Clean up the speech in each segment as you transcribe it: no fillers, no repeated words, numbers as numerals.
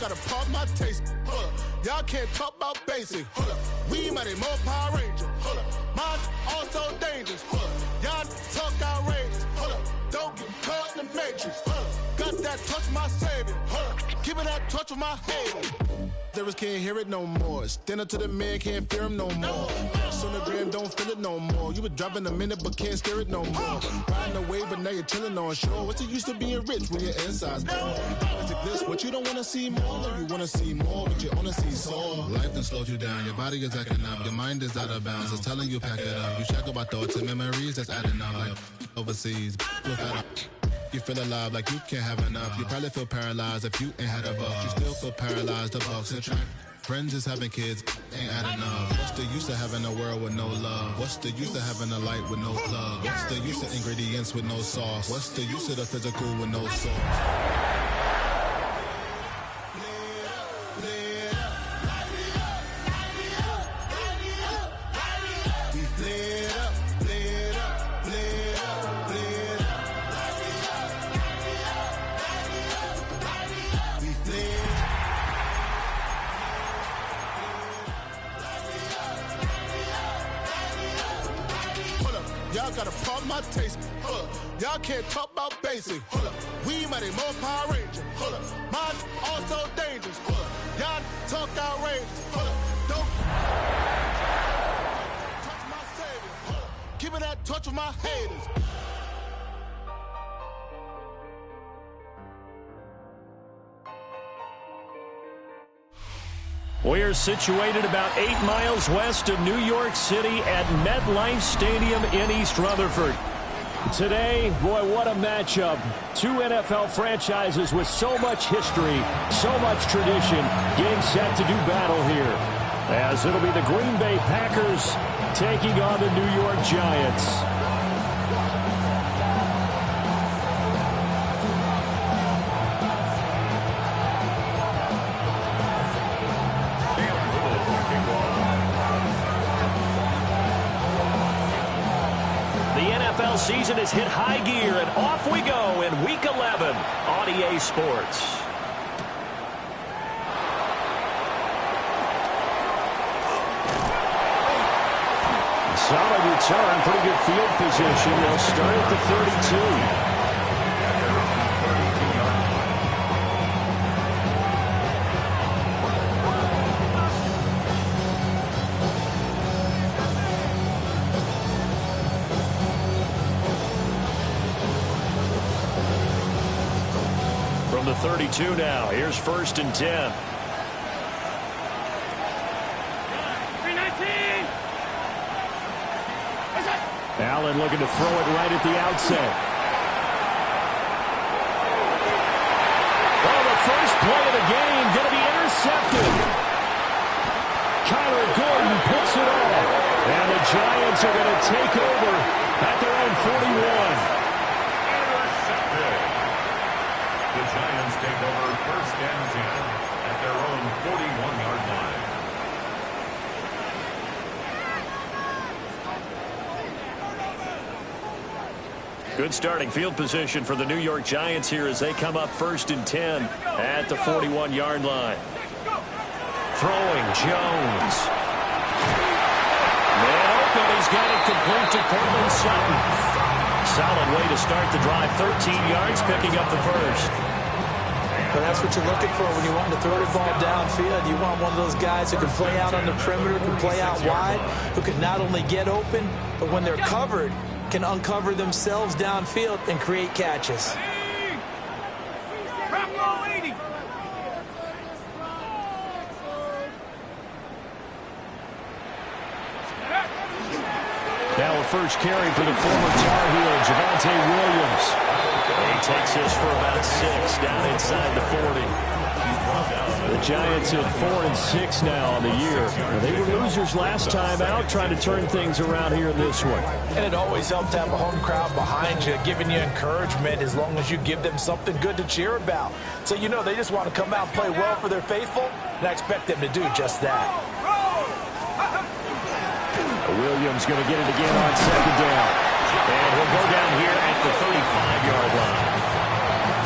gotta pump my taste. Y'all can't talk about basic. We mighty more Power Ranger. Mine also dangerous. Y'all talk outrageous. Don't get caught in the matrix. Got that touch my savior. Give me that touch of my haters. Devils can't hear it no more. Stand up to the man, can't fear him no more. Sonogram don't feel it no more. You were driving a minute but can't steer it no more. Riding away but now you're chilling on shore. What's the use of being rich when your inside's poor? It's like this, what you don't wanna see more. You wanna see more, but you wanna see sore. Life done slowed you down, your body is acting up. Your mind is out of bounds, it's telling you pack it up. You check about thoughts and memories that's adding up. Like overseas, you feel alive like you can't have enough. You probably feel paralyzed if you ain't had a buck. You still feel paralyzed, the bucks and track. Friends is having kids, ain't adding up. What's the use of having a world with no love? What's the use of having a light with no plug? What's the use of ingredients with no sauce? What's the use of the physical with no sauce? Y'all gotta pump my taste. Y'all can't talk about basic. We mighty more Power Ranger. Mine also dangerous. Y'all talk outrageous. Don't touch my savior. Give me that touch of my haters. We're situated about 8 miles west of New York City at MetLife Stadium in East Rutherford. Today, boy, what a matchup. Two NFL franchises with so much history, so much tradition, getting set to do battle here. As it'll be the Green Bay Packers taking on the New York Giants. Season has hit high gear, and off we go in Week 11 on EA Sports. Solid return, pretty good field position. They'll start at the 32. The 32 now. Here's 1st and 10. Allen looking to throw it right at the outset. Oh, the first play of the game going to be intercepted. Kyler Gordon puts it off. And the Giants are going to take over at their own 41. The Giants take over 1st and 10 at their own 41-yard line. Good starting field position for the New York Giants here as they come up 1st and 10 at the 41-yard line. Throwing Jones. Man open, he's got it complete to Courtland Sutton. Solid way to start the drive. 13 yards, picking up the first. Well, that's what you're looking for when you want to throw the ball downfield. You want one of those guys who can play out on the perimeter, can play out wide, who can not only get open, but when they're covered, can uncover themselves downfield and create catches. Now a first carry for the former Tar Heel, Javonte Williams. He takes this for about 6 down inside the 40. The Giants at 4-6 now on the year. They were losers last time out, trying to turn things around here in this one. And it always helps to have a home crowd behind you, giving you encouragement as long as you give them something good to cheer about. So you know they just want to come out and play well for their faithful, and I expect them to do just that. Williams going to get it again on 2nd down. And he'll go down here at the 35-yard line.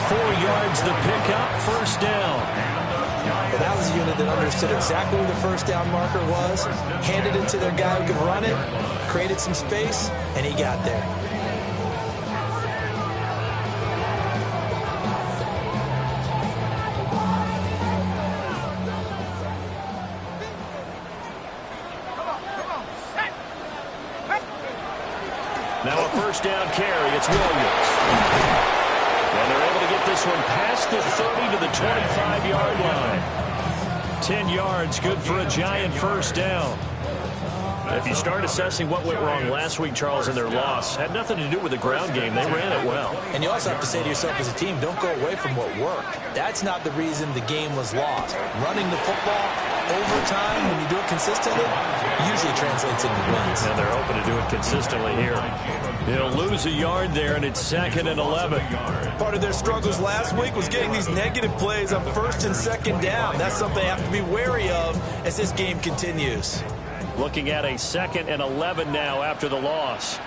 4 yards the pickup, 1st down. But that was a unit that understood exactly where the first down marker was, handed it to their guy who could run it, created some space, and he got there. Now a first down carry. It's Williams. And they're able to get this one past the 30 to the 25-yard line. 10 yards, good for a Giant first down. If you start assessing what went wrong last week, Charles, in their loss, had nothing to do with the ground game. They ran it well. And you also have to say to yourself as a team, don't go away from what worked. That's not the reason the game was lost. Running the football over time, when you do it consistently, usually translates into wins. And they're hoping to do it consistently here. He'll lose a yard there, and it's 2nd and 11. Part of their struggles last week was getting these negative plays on 1st and 2nd down. That's something they have to be wary of as this game continues. Looking at a 2nd and 11 now after the loss.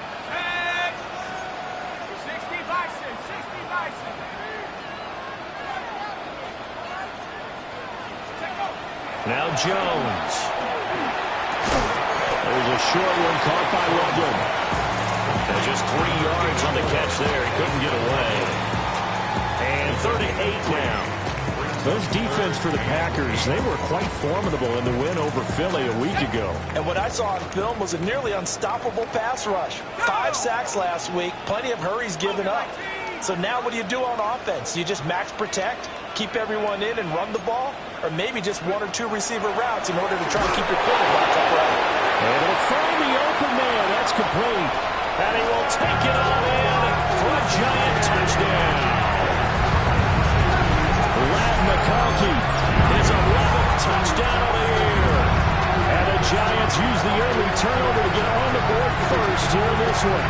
Now Jones. There's a short one caught by Loveland. And just 3 yards on the catch there. He couldn't get away. And 3rd and 8 now. Those defense for the Packers, they were quite formidable in the win over Philly a week ago. And what I saw on film was a nearly unstoppable pass rush. 5 sacks last week, plenty of hurries given up. So now what do you do on offense? You just max protect, keep everyone in and run the ball? Or maybe just 1 or 2 receiver routes in order to try and keep your quarterback upright? And it'll find the open man. That's complete. And he will take it on in for a Giant touchdown. McConkey, his 11th touchdown of the year. And the Giants use the early turnover to get on the board first here in this one.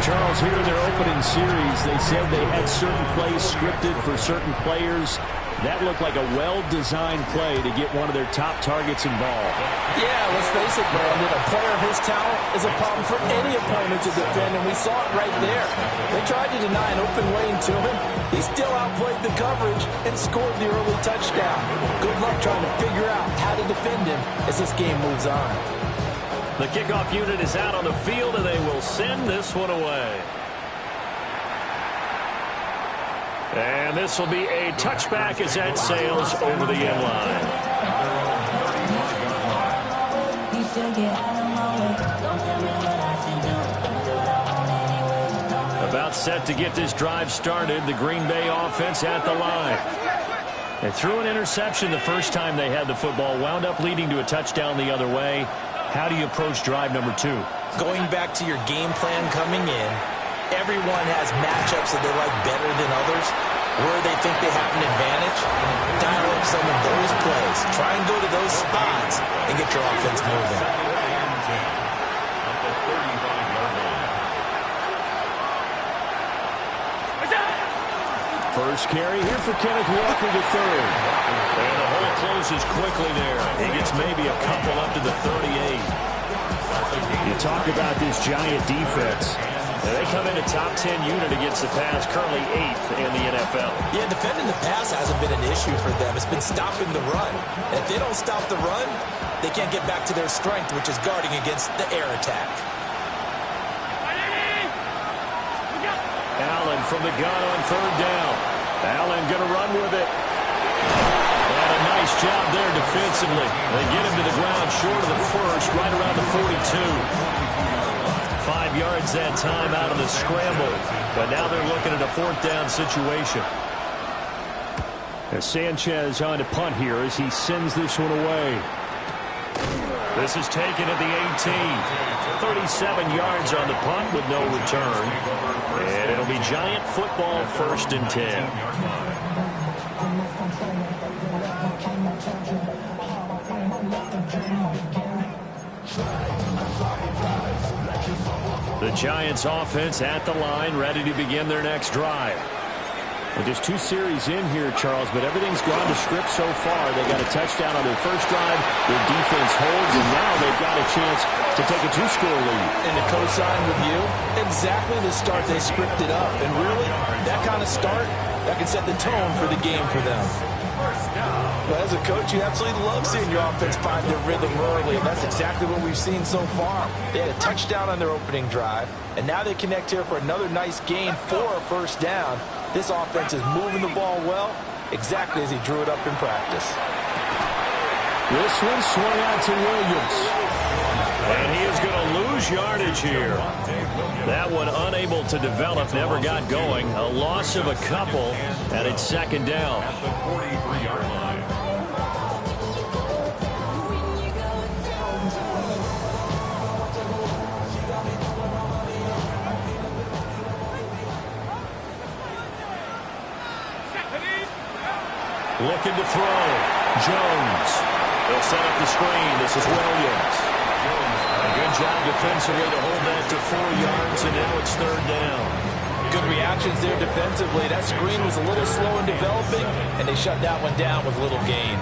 Charles, here in their opening series, they said they had certain plays scripted for certain players. That looked like a well-designed play to get one of their top targets involved. Yeah, let's face it, Brandon. A player of his talent is a problem for any opponent to defend, and we saw it right there. They tried to deny an open lane to him. He still outplayed the coverage and scored the early touchdown. Good luck trying to figure out how to defend him as this game moves on. The kickoff unit is out on the field, and they will send this one away. And this will be a touchback as that sails over the end line. About set to get this drive started, the Green Bay offense at the line. They threw an interception the first time they had the football, wound up leading to a touchdown the other way. How do you approach drive number 2? Going back to your game plan coming in, everyone has matchups that they like better than others, where they think they have an advantage. Dial up some of those plays. Try and go to those spots and get your offense moving. First carry here for Kenneth Walker to 3rd. And the hole closes quickly there. He gets maybe a couple up to the 38. You talk about this Giant defense. They come in a top 10 unit against the pass, currently 8th in the NFL. Yeah, defending the pass hasn't been an issue for them. It's been stopping the run. And if they don't stop the run, they can't get back to their strength, which is guarding against the air attack. Allen from the gun on 3rd down. Allen going to run with it. And a nice job there defensively. They get him to the ground short of the first, right around the 42. 5 yards that time out of the scramble. But now they're looking at a 4th down situation. As Sanchez on to punt here as he sends this one away. This is taken at the 18. 37 yards on the punt with no return. And it'll be Giant football 1st and 10. The Giants offense at the line, ready to begin their next drive. Well, just 2 series in here, Charles, but everything's gone to script so far. They got a touchdown on their first drive. Their defense holds, and now they've got a chance to take a 2-score lead. And to co-sign with you, exactly the start they scripted up. And really, that kind of start, that can set the tone for the game for them. But as a coach, you absolutely love seeing your offense find their rhythm early, and that's exactly what we've seen so far. They had a touchdown on their opening drive, and now they connect here for another nice gain for a first down. This offense is moving the ball well, exactly as he drew it up in practice. This one swung out to Williams. And he is going to lose yardage here. That one unable to develop, never got going. A loss of a couple, and it's second down. At the 43-yard line. Looking to throw. Jones. They'll set up the screen. This is Williams. A good job defensively to hold that to 4 yards, and now it's third down. Good reactions there defensively. That screen was a little slow in developing, and they shut that one down with little gain.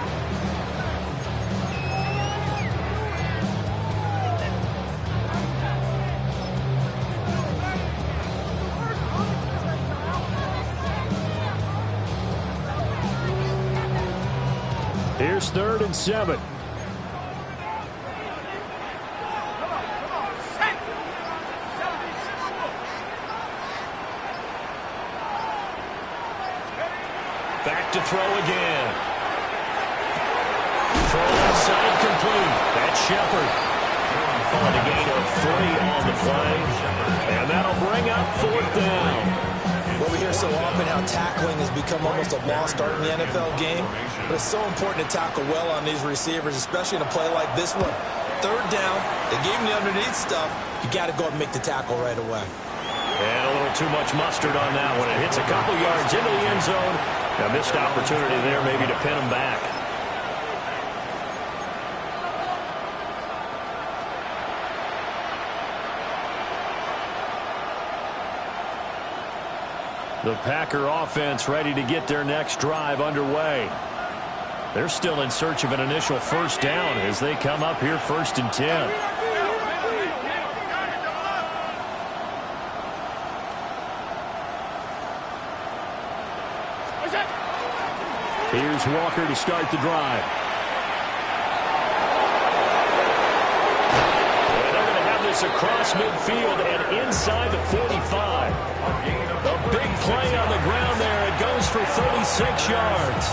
Here's 3rd and 7. Back to throw again. Throw outside complete. That's Shepard. Calling a gain of 3 on the play. And that'll bring up 4th down. Well, we hear so often how tackling has become almost a lost art in the NFL game. But it's so important to tackle well on these receivers, especially in a play like this one. 3rd down, they gave him the underneath stuff. You got to go and make the tackle right away. And a little too much mustard on that one. It hits a couple yards into the end zone. A missed opportunity there maybe to pin him back. The Packer offense ready to get their next drive underway. They're still in search of an initial first down as they come up here 1st and 10. Here's Walker to start the drive. And they're going to have this across midfield and inside the 45. A big play on the ground there. It goes for 36 yards.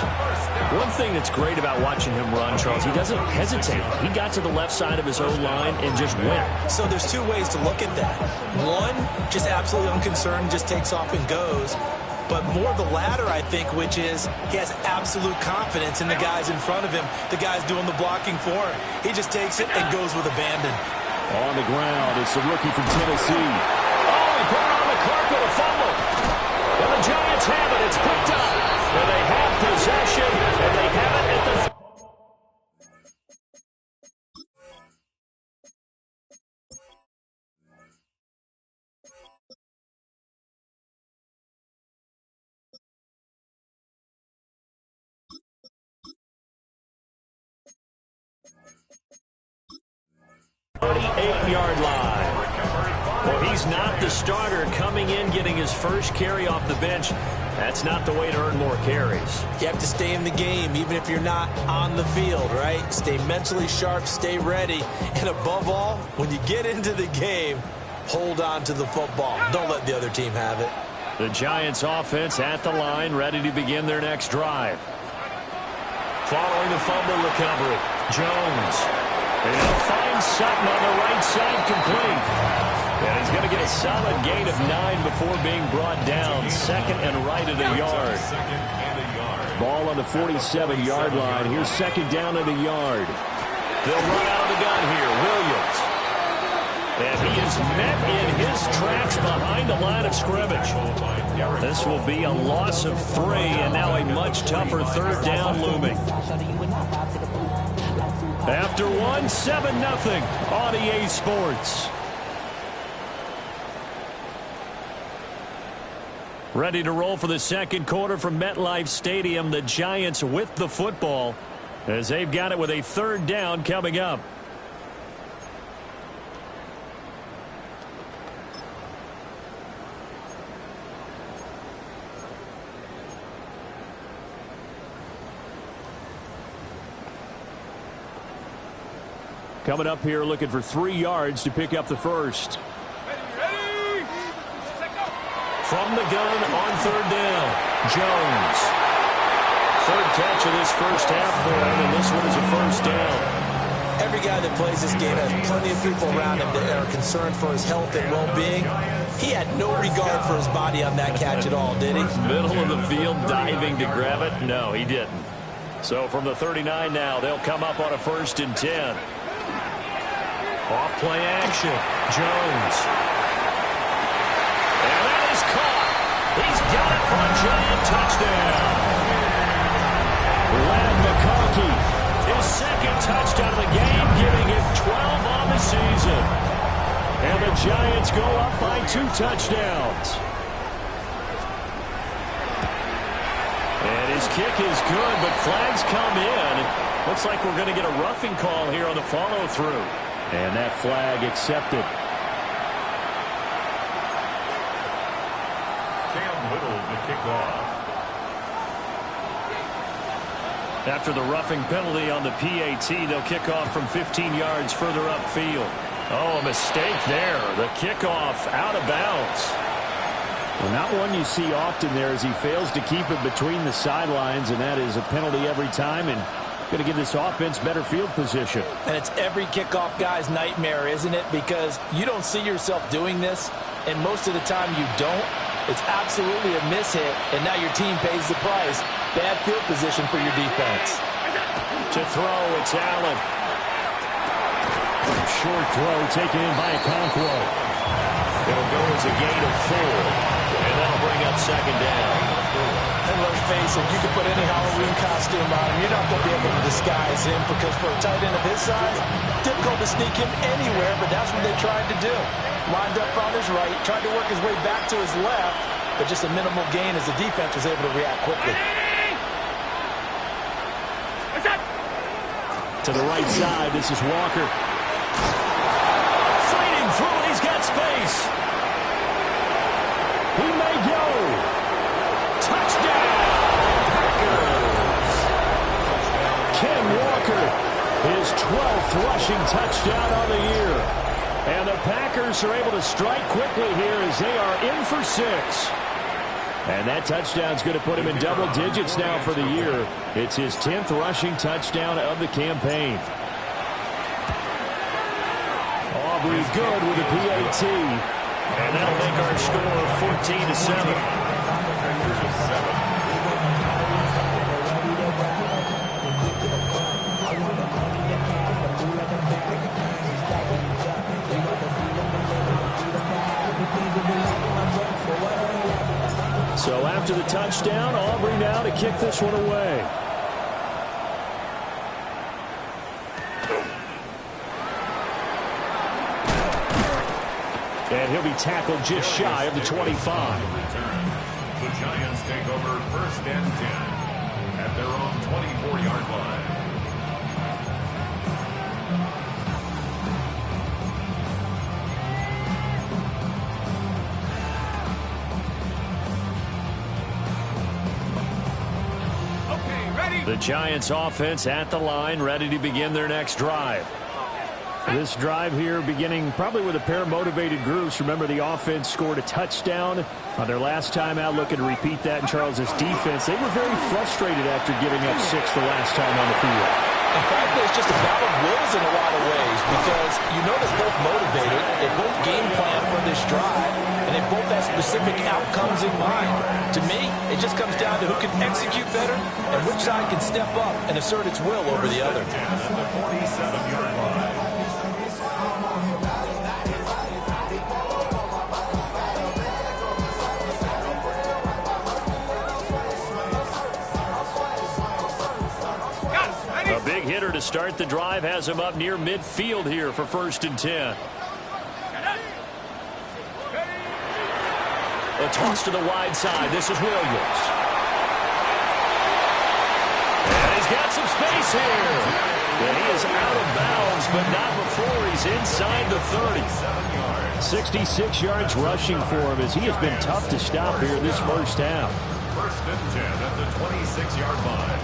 One thing that's great about watching him run, Charles, he doesn't hesitate. He got to the left side of his own line and just went. So there's 2 ways to look at that. One, just absolutely unconcerned, just takes off and goes. But more the latter, I think, which is he has absolute confidence in the guys in front of him, the guys doing the blocking for him. He just takes it and goes with abandon. On the ground, it's the rookie from Tennessee. Oh, he put it on the clock with a fumble. And the Giants have it. It's picked up. And they have possession, and they have it at the... Yard line. Well, he's not the starter coming in, getting his first carry off the bench. That's not the way to earn more carries. You have to stay in the game, even if you're not on the field, right? Stay mentally sharp, stay ready, and above all, when you get into the game, hold on to the football. Don't let the other team have it. The Giants offense at the line, ready to begin their next drive. Following the fumble recovery, Jones. And he'll find Sutton on the right side complete. And he's going to get a solid gain of 9 before being brought down. 2nd and right at a yard. Ball on the 47-yard line. Here's 2nd down at a yard. They'll run out of the gun here. Williams. And he is met in his tracks behind the line of scrimmage. This will be a loss of 3, and now a much tougher 3rd down looming. After 1, 7-0 on EA Sports. Ready to roll for the second quarter from MetLife Stadium. The Giants with the football as they've got it with a third down coming up. Coming up here looking for 3 yards to pick up the first. From the gun on third down, Jones. Third catch of this first half for him, and this one is a first down. Every guy that plays this game has plenty of people around him that are concerned for his health and well-being. He had no regard for his body on that catch at all, did he? Middle of the field, diving to grab it. No, he didn't. So from the 39 now, they'll come up on a 1st and 10. Off play action, Jones. And that is caught. He's got it for a giant touchdown. Lad McConkey, his second touchdown of the game, giving him 12 on the season. And the Giants go up by 2 touchdowns. And his kick is good, but flags come in. Looks like we're going to get a roughing call here on the follow-through. And that flag accepted. Cam Little, the kickoff. After the roughing penalty on the PAT, they'll kick off from 15 yards further upfield. Oh, a mistake there. The kickoff out of bounds. Well, not one you see often there as he fails to keep it between the sidelines, and that is a penalty every time, and going to give this offense better field position. And it's every kickoff guy's nightmare, isn't it? Because you don't see yourself doing this, and most of the time you don't. It's absolutely a mishit, and now your team pays the price. Bad field position for your defense. To throw, it's Allen. Short throw taken in by Okonkwo. It'll go as a gain of 4, and that'll bring up second down. And let's face it, you can put any Halloween costume on him. You're not going to be able to disguise him because for a tight end of his size, difficult to sneak him anywhere, but that's what they tried to do. Lined up on his right, tried to work his way back to his left, but just a minimal gain as the defense was able to react quickly. To the right side, this is Walker. Fighting through it, he's got space. He may go. Touchdown, Packers. Ken Walker, his 12th rushing touchdown on the year. And the Packers are able to strike quickly here as they are in for 6. And that touchdown's going to put him in double digits now for the year. It's his 10th rushing touchdown of the campaign. Aubrey good with the PAT. And that'll make our score 14-7. So after the touchdown, Aubrey now to kick this one away. And he'll be tackled just shy of the 25. The Giants take over 1st and 10 at their own 24-yard line. The Giants offense at the line, ready to begin their next drive. This drive here beginning probably with a pair of motivated groups. Remember, the offense scored a touchdown on their last time out, looking to repeat that in Charles's defense. They were very frustrated after giving up 6 the last time on the field. In fact, it's just a battle of wills in a lot of ways because you know they're both motivated, they both game plan for this drive, and they both have specific outcomes in mind. To me, it just comes down to who can execute better and which side can step up and assert its will over the other. At the 47-yard line. A big hitter to start the drive has him up near midfield here for 1st and 10. A toss to the wide side. This is Williams. And he's got some space here. And he is out of bounds, but not before he's inside the 30. 66 yards rushing for him as he has been tough to stop here this first half. First and 10 at the 26-yard line.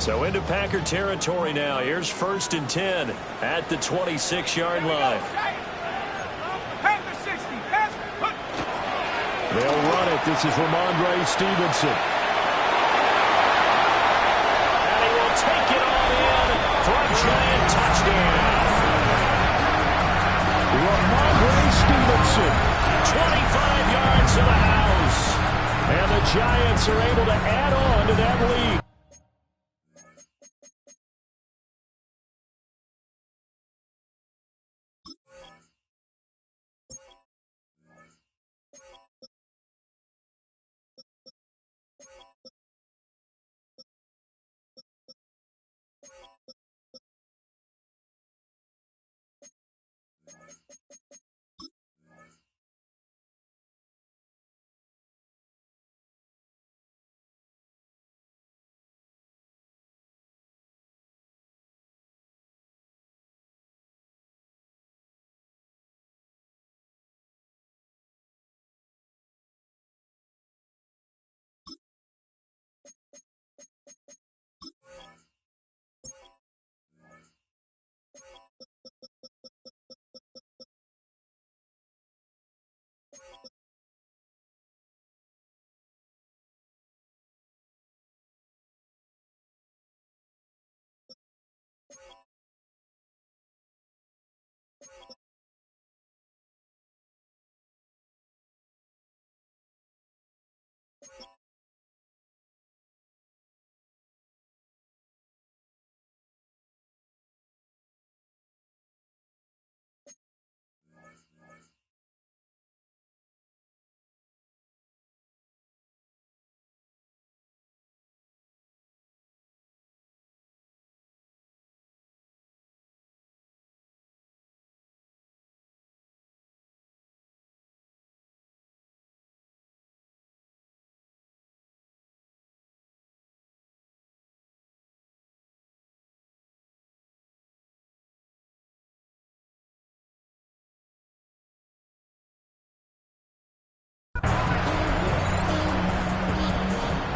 So into Packer territory now. Here's first and 10 at the 26-yard line. They'll run it. This is Ramondre Stevenson. And he will take it on in for a giant touchdown. Ramondre Stevenson, 25 yards to the house. And the Giants are able to add on to that lead.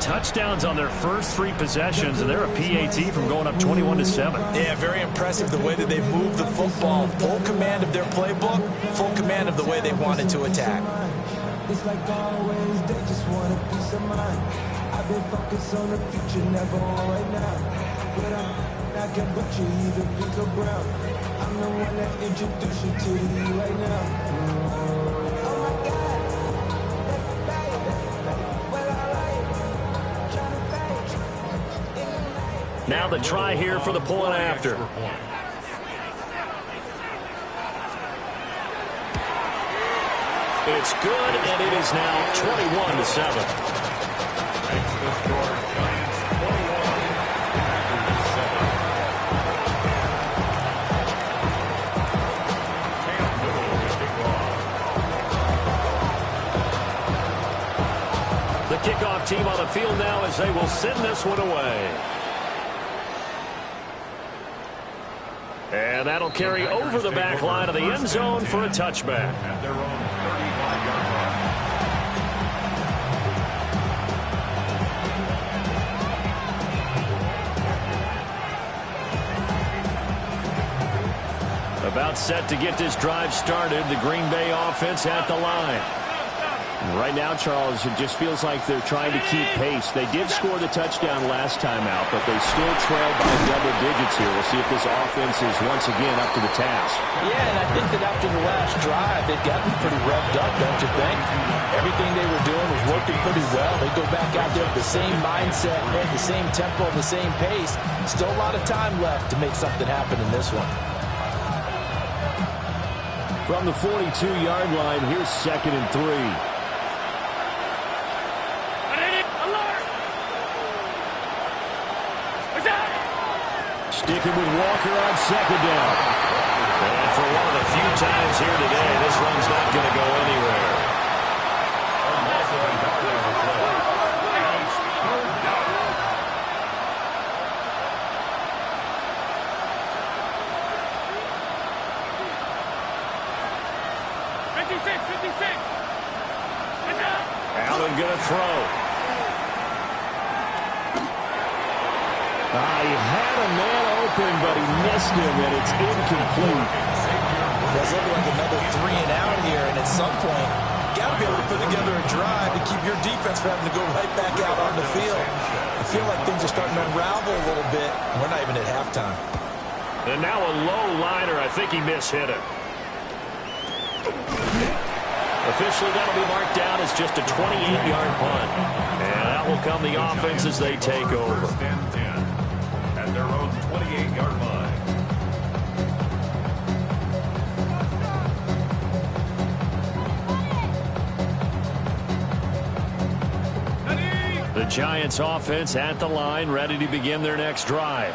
Touchdowns on their first 3 possessions, and they're a PAT from going up 21-7. Yeah, very impressive the way that they've moved the football. Full command of their playbook, full command of the way they wanted to attack. It's like always, they just want a piece of mind. I've been focused on the future, never on right now. But I can butcher either pink or brown. I'm the one that introduced you to you right now. Oh my God. Now the try here for the point after. It's good, and it is now 21-7. Makes the score Giants 21, Packers 7. Cam Newell to kick off. The kickoff team on the field now as they will send this one away. And that'll carry over the back line of the end zone for a touchback. At their own 35-yard line. About set to get this drive started. The Green Bay offense at the line. Right now, Charles, it just feels like they're trying to keep pace. They did score the touchdown last time out, but they still trail by double digits here. We'll see if this offense is once again up to the task. Yeah, and I think that after the last drive, they've gotten pretty revved up, don't you think? Everything they were doing was working pretty well. They go back out there with the same mindset, the same tempo, the same pace. Still a lot of time left to make something happen in this one. From the 42-yard line, here's 2nd and 3. Sticking with Walker on 2nd down. And for one of the few times here today, this run's not going to go anywhere. Allen going to throw. He had a man open, but he missed him, and it's incomplete. That's looking like another 3 and out here, and at some point, you got to be able to put together a drive to keep your defense from having to go right back out on the field. I feel like things are starting to unravel a little bit, and we're not even at halftime. And now a low liner. I think he mishit it. Officially, that'll be marked down as just a 28-yard punt. And that will come the offense as they take over. First and 10 at their own 28-yard line. The Giants offense at the line, ready to begin their next drive.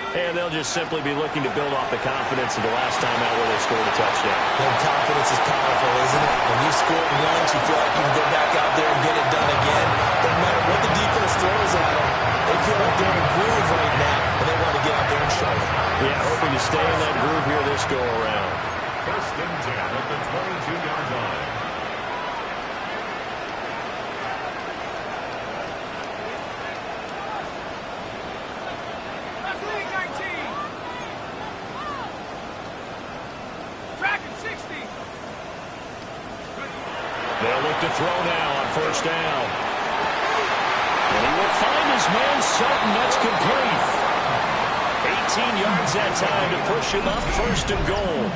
And they'll just simply be looking to build off the confidence of the last time out where they scored a touchdown. And confidence is powerful, isn't it? When you score once, you feel like you can go back out there and get it done again. Doesn't matter what the defense throws at them. They feel like they're in a groove right now, and they want to get out there and show it. Yeah, hoping to stay in that groove here this go-around. First and 10 at the 22-yard line. They'll look to throw now on first down. And he will find his man Sutton. That's complete. 18 yards that time to push him up first and goal.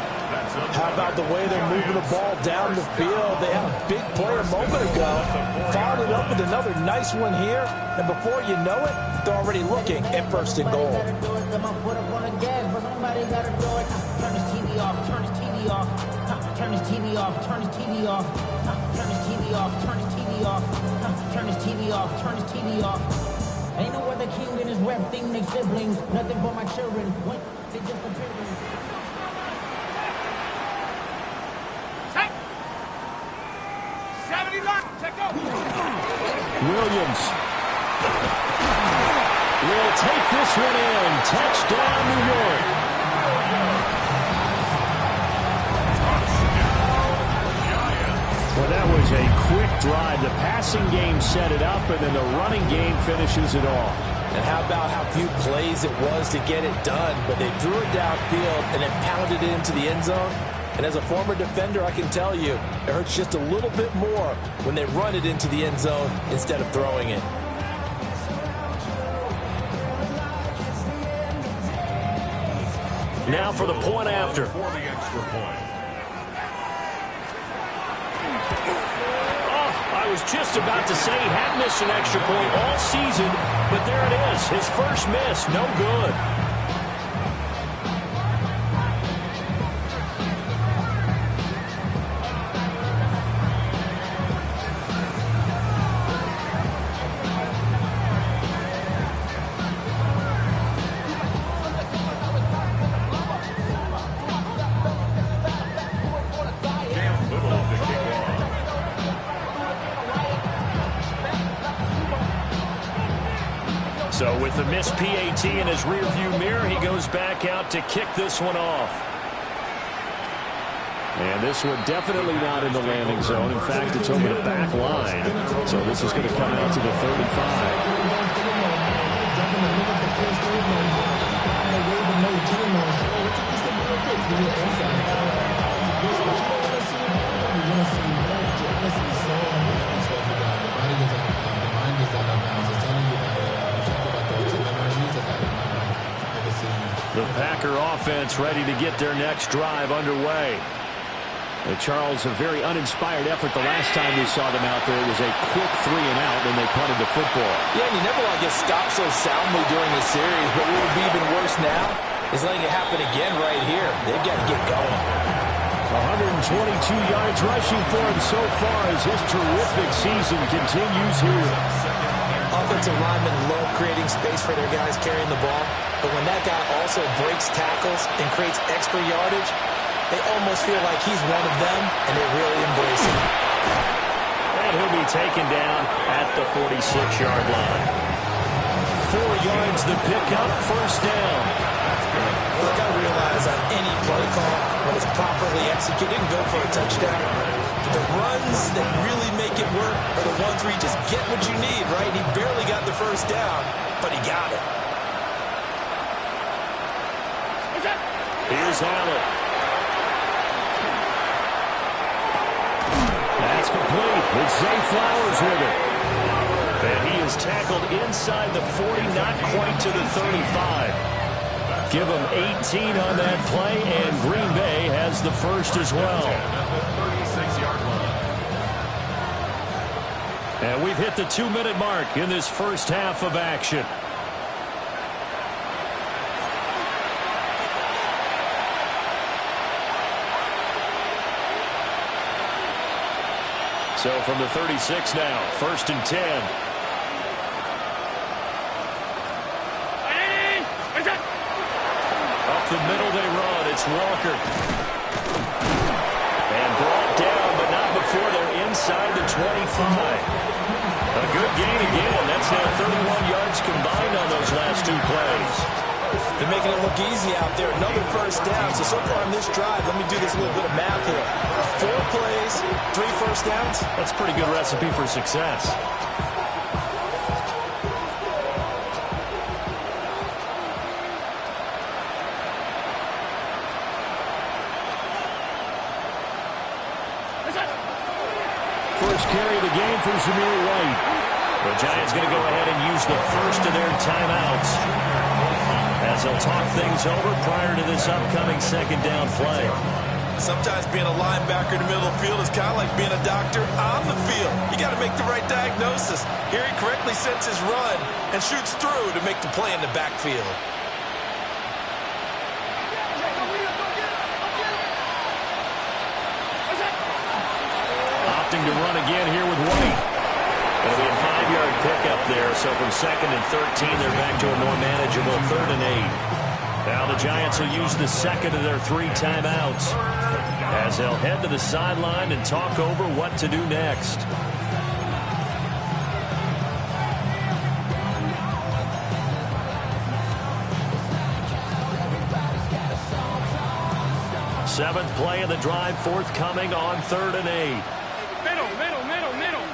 How about the way they're moving the ball down the field? They had a big play a moment ago. Followed it up with another nice one here. And before you know it, they're already looking at first and goal. Turn his TV off, turn his TV off, turn his TV off, turn his TV off, turn his TV off, turn his TV off, turn his TV off, turn his TV off. Ain't no other king in his rep thing, they siblings, nothing but my children. What? They just for children. 70 line, check out. Williams will take this one in. Touchdown, New York. Well, that was a quick drive. The passing game set it up, and then the running game finishes it off. And how about how few plays it was to get it done, but they threw it downfield and then pounded it into the end zone. And as a former defender, I can tell you, it hurts just a little bit more when they run it into the end zone instead of throwing it. Now for the point after. For the extra point. I was just about to say he had missed an extra point all season, but there it is. His first miss, no good. So with the missed PAT in his rearview mirror, he goes back out to kick this one off. And this one definitely not in the landing zone. In fact, it's over the back line. So this is going to come out to the 35. The Packer offense ready to get their next drive underway. And Charles, a very uninspired effort the last time we saw them out there. It was a quick 3 and out, and they punted the football. Yeah, and you never want to get stopped so soundly during the series, but what would be even worse now is letting it happen again right here. They've got to get going. 122 yards rushing for him so far as his terrific season continues here. Offensive linemen love creating space for their guys carrying the ball, but when that guy also breaks tackles and creates extra yardage, they almost feel like he's one of them, and they really embrace him. And he'll be taken down at the 46-yard line. 4 yards the pickup, first down. Look, I realize on any play call, when it's properly executed, and go for a touchdown. But the runs that really make it work are the ones where you just get what you need, right? He barely got the first down, but he got it. Here's Allen. That's complete with Zay Flowers with it. And he is tackled inside the 40, not quite to the 35. Give him 18 on that play, and Green Bay has the first as well. And we've hit the 2-minute mark in this first half of action. So from the 36 now, 1st and 10. Up the middle they run. It's Walker. And brought down, but not before they're inside the 25. A good gain again. That's now 31 yards combined on those last 2 plays. They're making it look easy out there. Another first down. So far on this drive, let me do this little bit of math here. 4 plays, 3 first downs. That's a pretty good recipe for success. First carry of the game for Zamir White. The Giants going to go ahead and use the first of their timeouts as they'll talk things over prior to this upcoming 2nd down play. Sometimes being a linebacker in the middle of the field is kind of like being a doctor on the field. You got to make the right diagnosis. Here he correctly sets his run and shoots through to make the play in the backfield. Opting to run again here with White. It'll be a 5-yard pickup there. So from 2nd and 13, they're back to a more manageable 3rd and 8. Now the Giants will use the 2nd of their 3 timeouts as they'll head to the sideline and talk over what to do next. Seventh play of the drive forthcoming on 3rd and 8. Middle.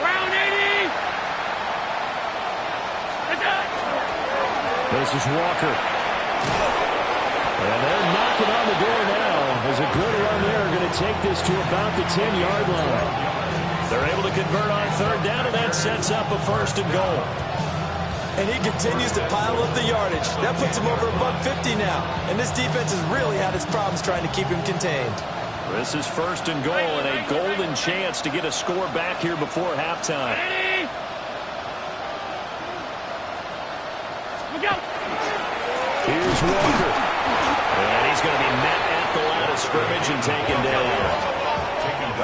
Round 80. This is Walker. And they're knocking on the door now. There's a good run there. Going to take this to about the 10-yard line. They're able to convert on 3rd down, and that sets up a 1st and goal. And he continues to pile up the yardage. That puts him over $150 now. And this defense has really had its problems trying to keep him contained. This is 1st and goal, and a golden chance to get a score back here before halftime. Here's Walker. And he's going to be met at the line of scrimmage and taken down.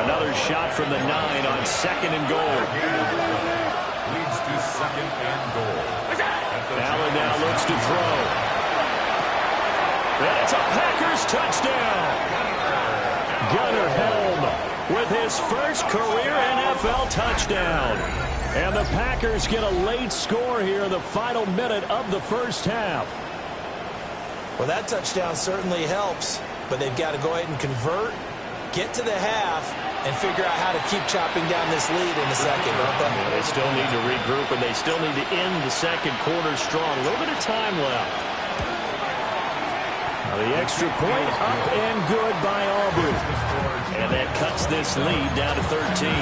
Another shot from the 9 on 2nd and goal. Leads to 2nd and goal. Allen now looks to throw. That's a Packers touchdown. Gunnar Helm with his first career NFL touchdown. And the Packers get a late score here in the final minute of the first half. Well, that touchdown certainly helps, but they've got to go ahead and convert, get to the half, and figure out how to keep chopping down this lead in the second, don't they? They still need to regroup, and they still need to end the second quarter strong. A little bit of time left. Now the extra point up and good by Aubrey. And that cuts this lead down to 13.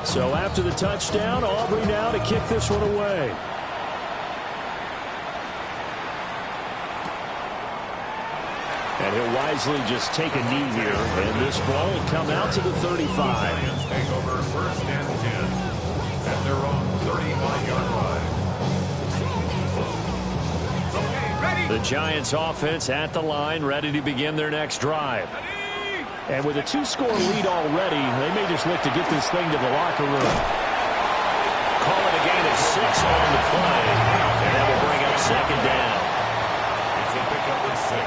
So after the touchdown, Aubrey now to kick this one away. And he'll wisely just take a knee here. And this ball will come out to the 35. Giants take over 1st and 10 at their own 35-yard line. The Giants offense at the line, ready to begin their next drive. And with a 2-score lead already, they may just look to get this thing to the locker room. Call it a gain of 6 on the play. And that will bring up second down. It's a pickup of 6.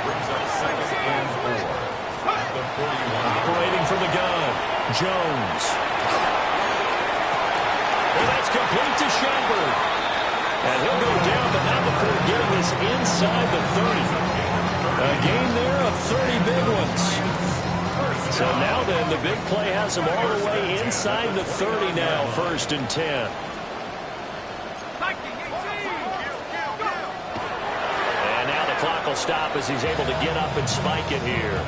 Brings up second and 4. At the 41. Operating from the gun, Jones. And that's complete to Shepard. And he'll go down, but not before getting this inside the 30. A gain there of 30 big ones. So now then, the big play has them all the way inside the 30 now, 1st and 10. And now the clock will stop as he's able to get up and spike it here.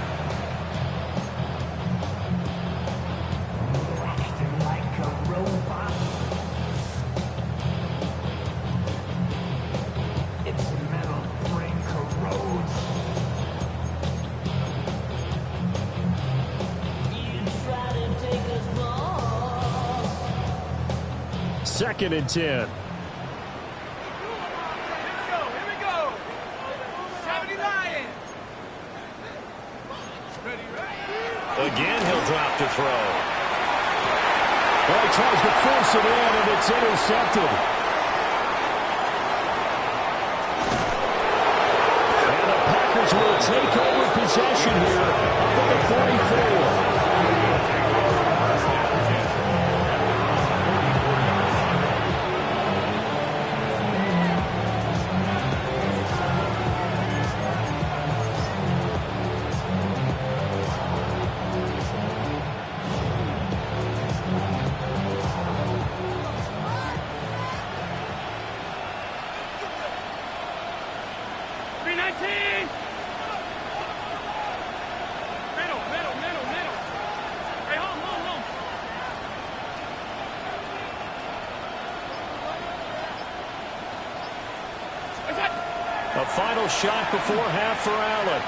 Second and 10. Here we go. 79. Again, he'll drop to throw. Well, he tries to force it in, and it's intercepted. And the Packers will take over possession here up at the 44. A final shot before half for Allen.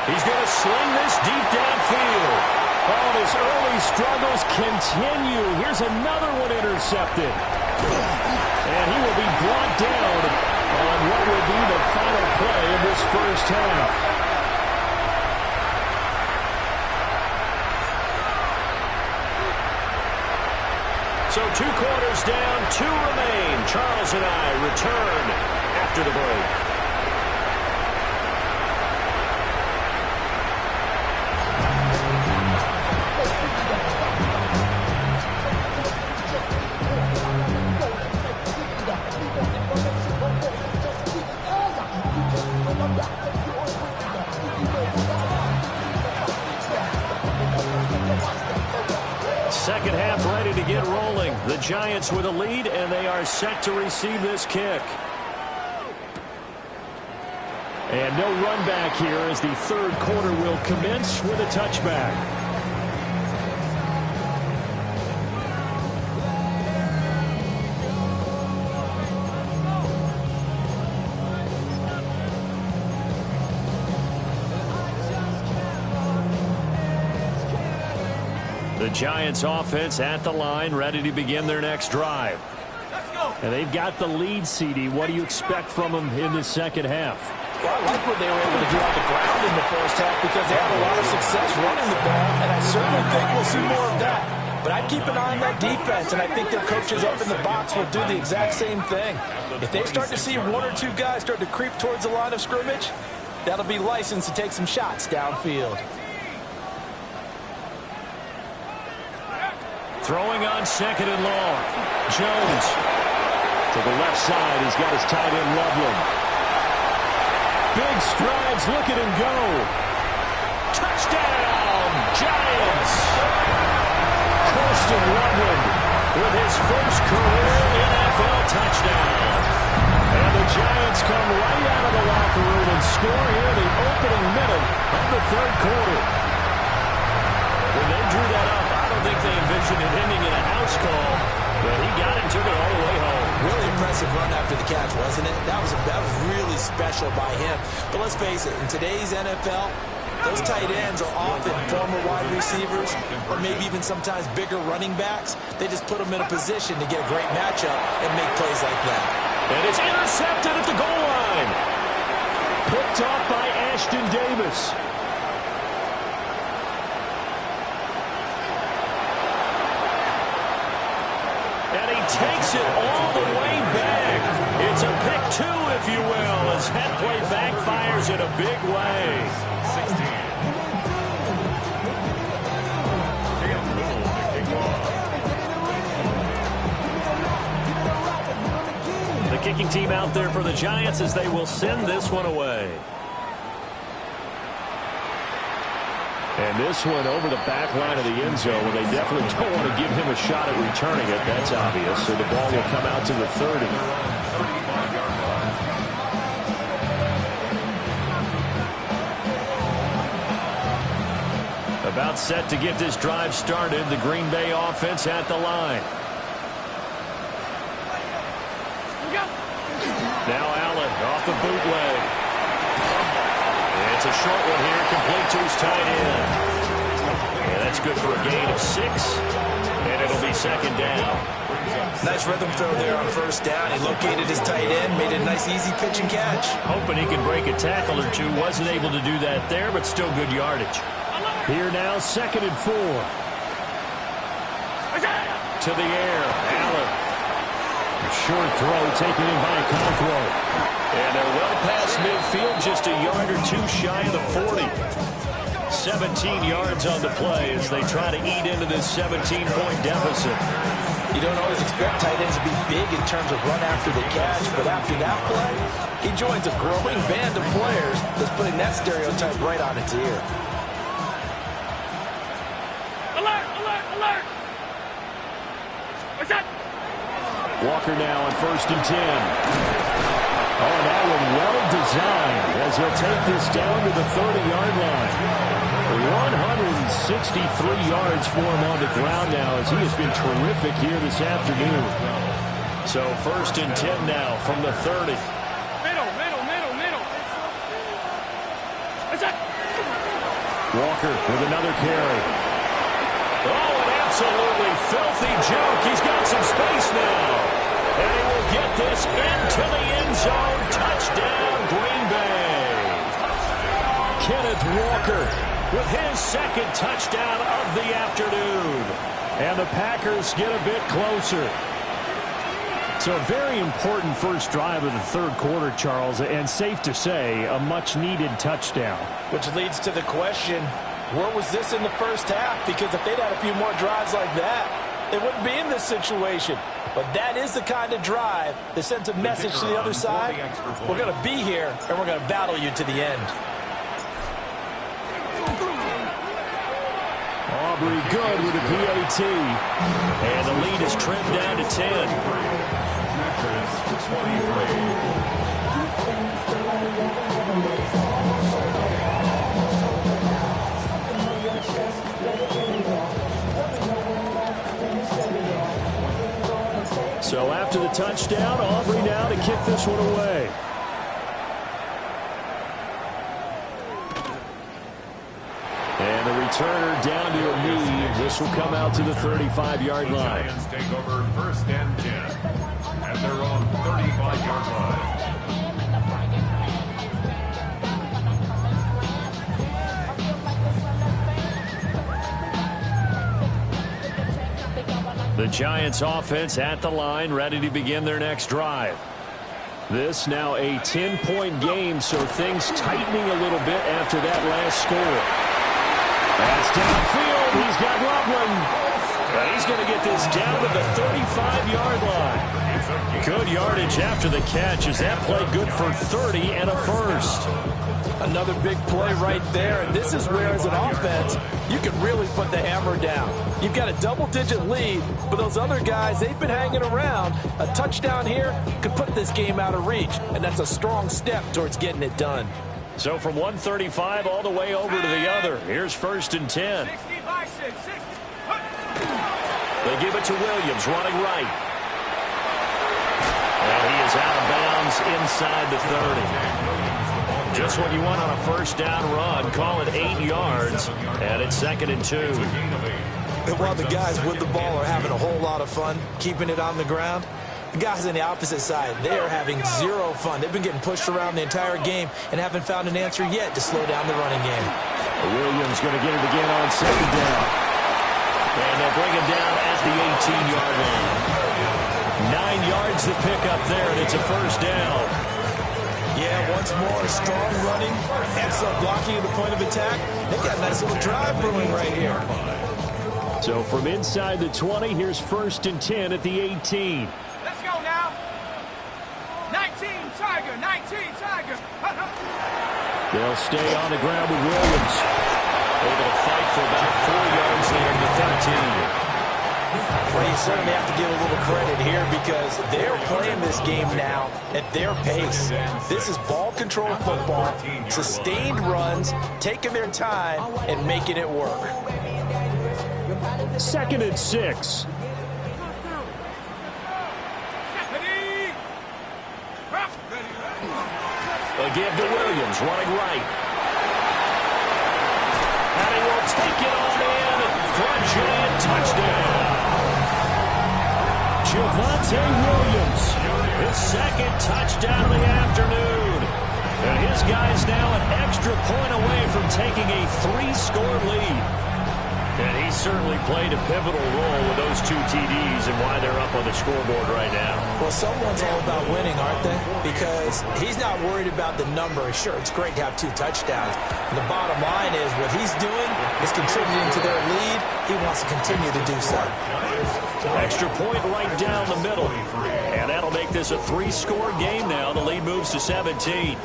He's going to sling this deep downfield. Oh, his early struggles continue. Here's another one intercepted. And he will be brought down on what will be the final play of this first half. So 2 quarters down, 2 remain. Charles and I return after the break. Second half ready to get rolling. The Giants with a lead, and they are set to receive this kick. And no run back here as the third quarter will commence with a touchback. The Giants offense at the line, ready to begin their next drive. And they've got the lead, CD. What do you expect from them in the second half? Well, I like what they were able to do on the ground in the first half because they had a lot of success running the ball, and I certainly think we'll see more of that. But I'd keep an eye on that defense, and I think their coaches up in the box will do the exact same thing. If they start to see 1 or 2 guys start to creep towards the line of scrimmage, that'll be licensed to take some shots downfield. Throwing on second and long. Jones to the left side. He's got his tight end Loveland. Big strides. Look at him go. Touchdown, Giants. Kirsten Loveland with his first career NFL touchdown. And the Giants come right out of the locker room and score here the opening minute of the third quarter. When they drew that up, I don't think they envisioned it ending in a house call, but he got it and took it all the way home. Really impressive run after the catch, wasn't it? That was really special by him. But let's face it, in today's NFL, those tight ends are often former wide receivers or maybe even sometimes bigger running backs. They just put them in a position to get a great matchup and make plays like that. And it's intercepted at the goal line. Picked off by Ashton Davis. takes it all the way back. It's a pick two, if you will, as that play backfires in a big way. 16. The kicking team out there for the Giants as they will send this one away. And this one over the back line of the end zone where they definitely don't want to give him a shot at returning it. That's obvious. So the ball will come out to the 30. About set to get this drive started. The Green Bay offense at the line. Now Allen off the bootleg. It's a short one here, complete to his tight end. And that's good for a gain of 6. And it'll be second down. Nice rhythm throw there on first down. He located his tight end, made a nice easy pitch and catch. Hoping he can break a tackle or two. Wasn't able to do that there, but still good yardage. Here now, 2nd and 4. To the air, Allen. Short throw taken in by Conroy. And they're well past midfield, just a yard or two shy of the 40. 17 yards on the play as they try to eat into this 17-point deficit. You don't always expect tight ends to be big in terms of run after the catch, but after that play, he joins a growing band of players that's putting that stereotype right on its ear. Alert! Alert! Alert! What's that? Walker now on 1st and 10. Oh, that one well designed as he'll take this down to the 30-yard line. 163 yards for him on the ground now as he has been terrific here this afternoon. So 1st and 10 now from the 30. Middle. What's that? Walker with another carry. Oh, an absolutely filthy joke. He's got some space now. And he will get this into the end zone. Touchdown, Green Bay. Kenneth Walker with his 2nd touchdown of the afternoon. And the Packers get a bit closer. So a very important first drive of the 3rd quarter, Charles, and safe to say, a much-needed touchdown. Which leads to the question, where was this in the first half? Because if they'd had a few more drives like that, they wouldn't be in this situation. But that is the kind of drive that sends a message to the other side. We're going to be here, and we're going to battle you to the end. Aubrey good with a PAT. And the lead is trimmed down to 10. So after the touchdown, Aubrey now to kick this one away. And the returner down to a knee. This will come out to the 35-yard line. The Giants take over 1st and 10 at their own 35-yard line. The Giants offense at the line, ready to begin their next drive. This now a 10-point game, so things tightening a little bit after that last score. That's downfield. He's got Loveland. And he's going to get this down to the 35-yard line. Good yardage after the catch. Is that play good for 30 and a first? Another big play right there, and this is where, as an offense, you can really put the hammer down. You've got a double-digit lead, but those other guys, they've been hanging around. A touchdown here could put this game out of reach, and that's a strong step towards getting it done. So from 135 all the way over to the other. Here's 1st and 10. 60 by 6. 60. They give it to Williams, running right. And he is out of bounds inside the 30. Just what you want on a first down run. Call it 8 yards, and it's 2nd and 2. And while the guys with the ball are having a whole lot of fun keeping it on the ground, the guys on the opposite side, they are having zero fun. They've been getting pushed around the entire game and haven't found an answer yet to slow down the running game. Williams going to get it again on 2nd down. And they'll bring him down at the 18-yard line. 9 yards to pick up there, and it's a first down. Yeah, once more, strong running, excellent blocking at the point of attack. They've got a nice little drive brewing right here. So from inside the 20, here's 1st and 10 at the 18. Let's go now. 19, Tiger, 19, Tiger. They'll stay on the ground with Williams. Able to fight for about 4 yards there in the 13. Well, you certainly have to give a little credit here because they're playing this game now at their pace. This is ball control football, sustained runs, taking their time, and making it work. 2nd and 6. They'll give to Williams, running right. And he will take it on in for a giant touchdown. Javonte Williams, his 2nd touchdown of the afternoon. And his guy's now an extra point away from taking a 3-score lead. And he certainly played a pivotal role with those 2 TDs and why they're up on the scoreboard right now. Well, someone's all about winning, aren't they? Because he's not worried about the number. Sure, it's great to have 2 touchdowns. And the bottom line is what he's doing is contributing to their lead. He wants to continue to do so. Extra point right down the middle. And that'll make this a 3-score game now. The lead moves to 17.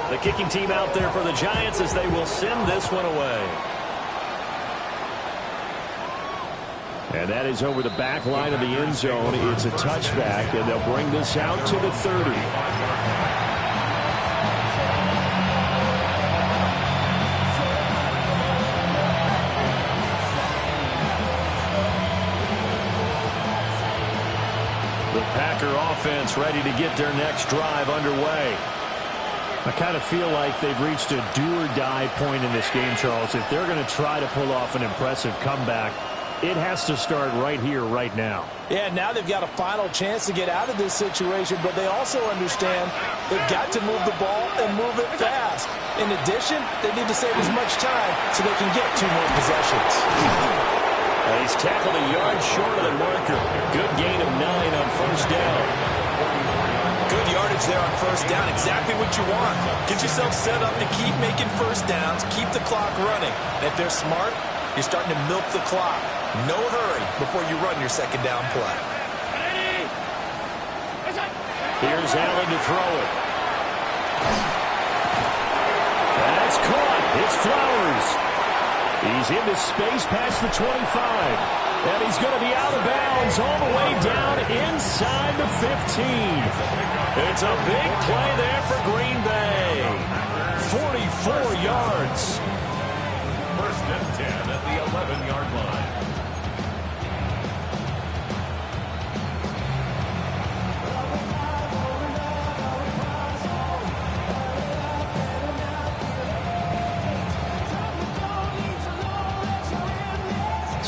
The kicking team out there for the Giants as they will send this one away. And that is over the back line of the end zone. It's a touchback, and they'll bring this out to the 30. The Packer offense ready to get their next drive underway. I kind of feel like they've reached a do-or-die point in this game, Charles. If they're going to try to pull off an impressive comeback, it has to start right here, right now. Yeah, now they've got a final chance to get out of this situation, but they also understand they've got to move the ball and move it fast. In addition, they need to save as much time so they can get 2 more possessions. He's tackled a yard short of the marker. Good gain of 9 on 1st down. Good yardage there on 1st down. Exactly what you want. Get yourself set up to keep making 1st downs, keep the clock running. And if they're smart, you're starting to milk the clock. No hurry before you run your 2nd down play. Here's Allen to throw it. That's caught. It's Flowers. He's into space past the 25. And he's going to be out of bounds all the way down inside the 15. It's a big play there for Green Bay. 44 yards. 1st and 10 at the 11-yard line.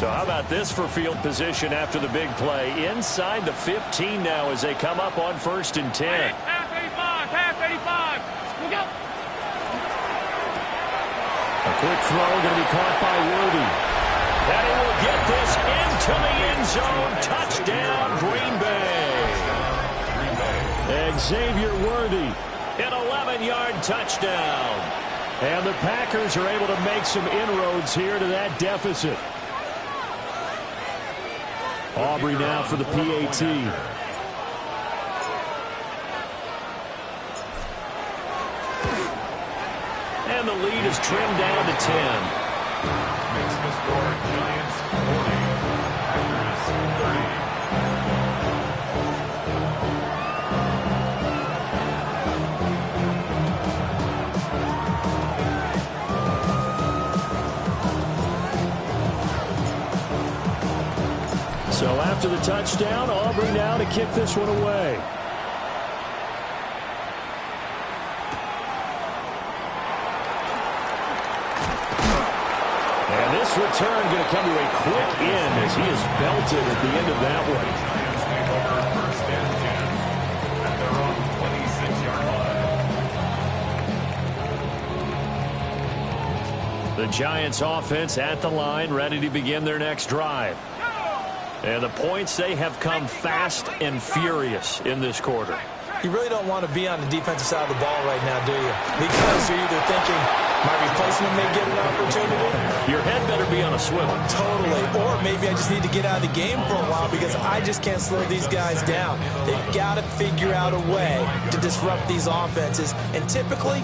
So how about this for field position after the big play? Inside the 15 now as they come up on 1st and 10. Half 85, half 85. Look out. A quick throw going to be caught by Worthy. And he will get this into the end zone. Touchdown, Green Bay. Xavier Worthy, an 11-yard touchdown. And the Packers are able to make some inroads here to that deficit. Aubrey now for the PAT. And the lead is trimmed down to 10. Makes the score Giants 40, Packers 30. So after the touchdown, Aubrey now to kick this one away. And this return going to come to a quick end as he is belted at the end of that one. Giants take over 1st and 10 at their own 26-yard line. The Giants offense at the line, ready to begin their next drive. And the points, they have come fast and furious in this quarter. You really don't want to be on the defensive side of the ball right now, do you? Because you're either thinking, my replacement may get an opportunity. Your head better be on a swivel. Totally. Or maybe I just need to get out of the game for a while because I just can't slow these guys down. They've got to figure out a way to disrupt these offenses. And typically,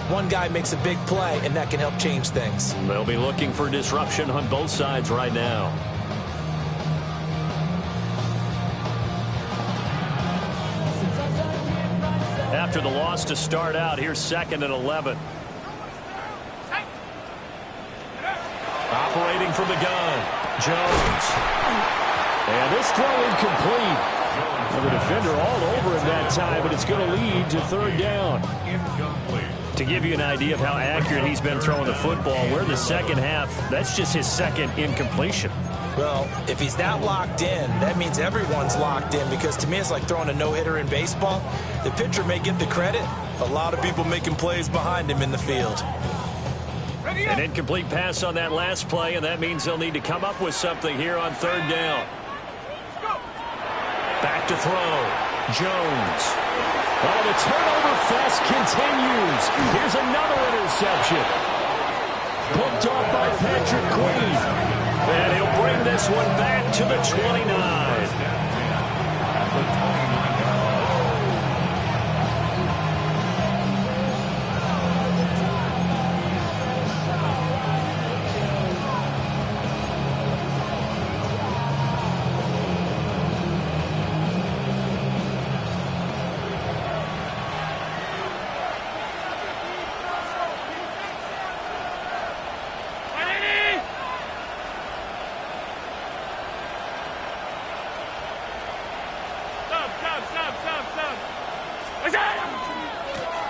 one guy makes a big play, and that can help change things. They'll be looking for disruption on both sides right now. After the loss to start out, here's 2nd and 11. Operating from the gun, Jones. And this throw incomplete. Well, the defender all over him that time, but it's going to lead to 3rd down. To give you an idea of how accurate he's been throwing the football, we're in the second half. That's just his 2nd incompletion. Well, if he's not locked in, that means everyone's locked in because to me it's like throwing a no-hitter in baseball. The pitcher may get the credit, a lot of people making plays behind him in the field. An incomplete pass on that last play, and that means they'll need to come up with something here on 3rd down. Back to throw. Jones. Oh, the turnover fest continues. Here's another interception. Picked off by Patrick Queen. And he'll bring this one back to the 29. At the 29.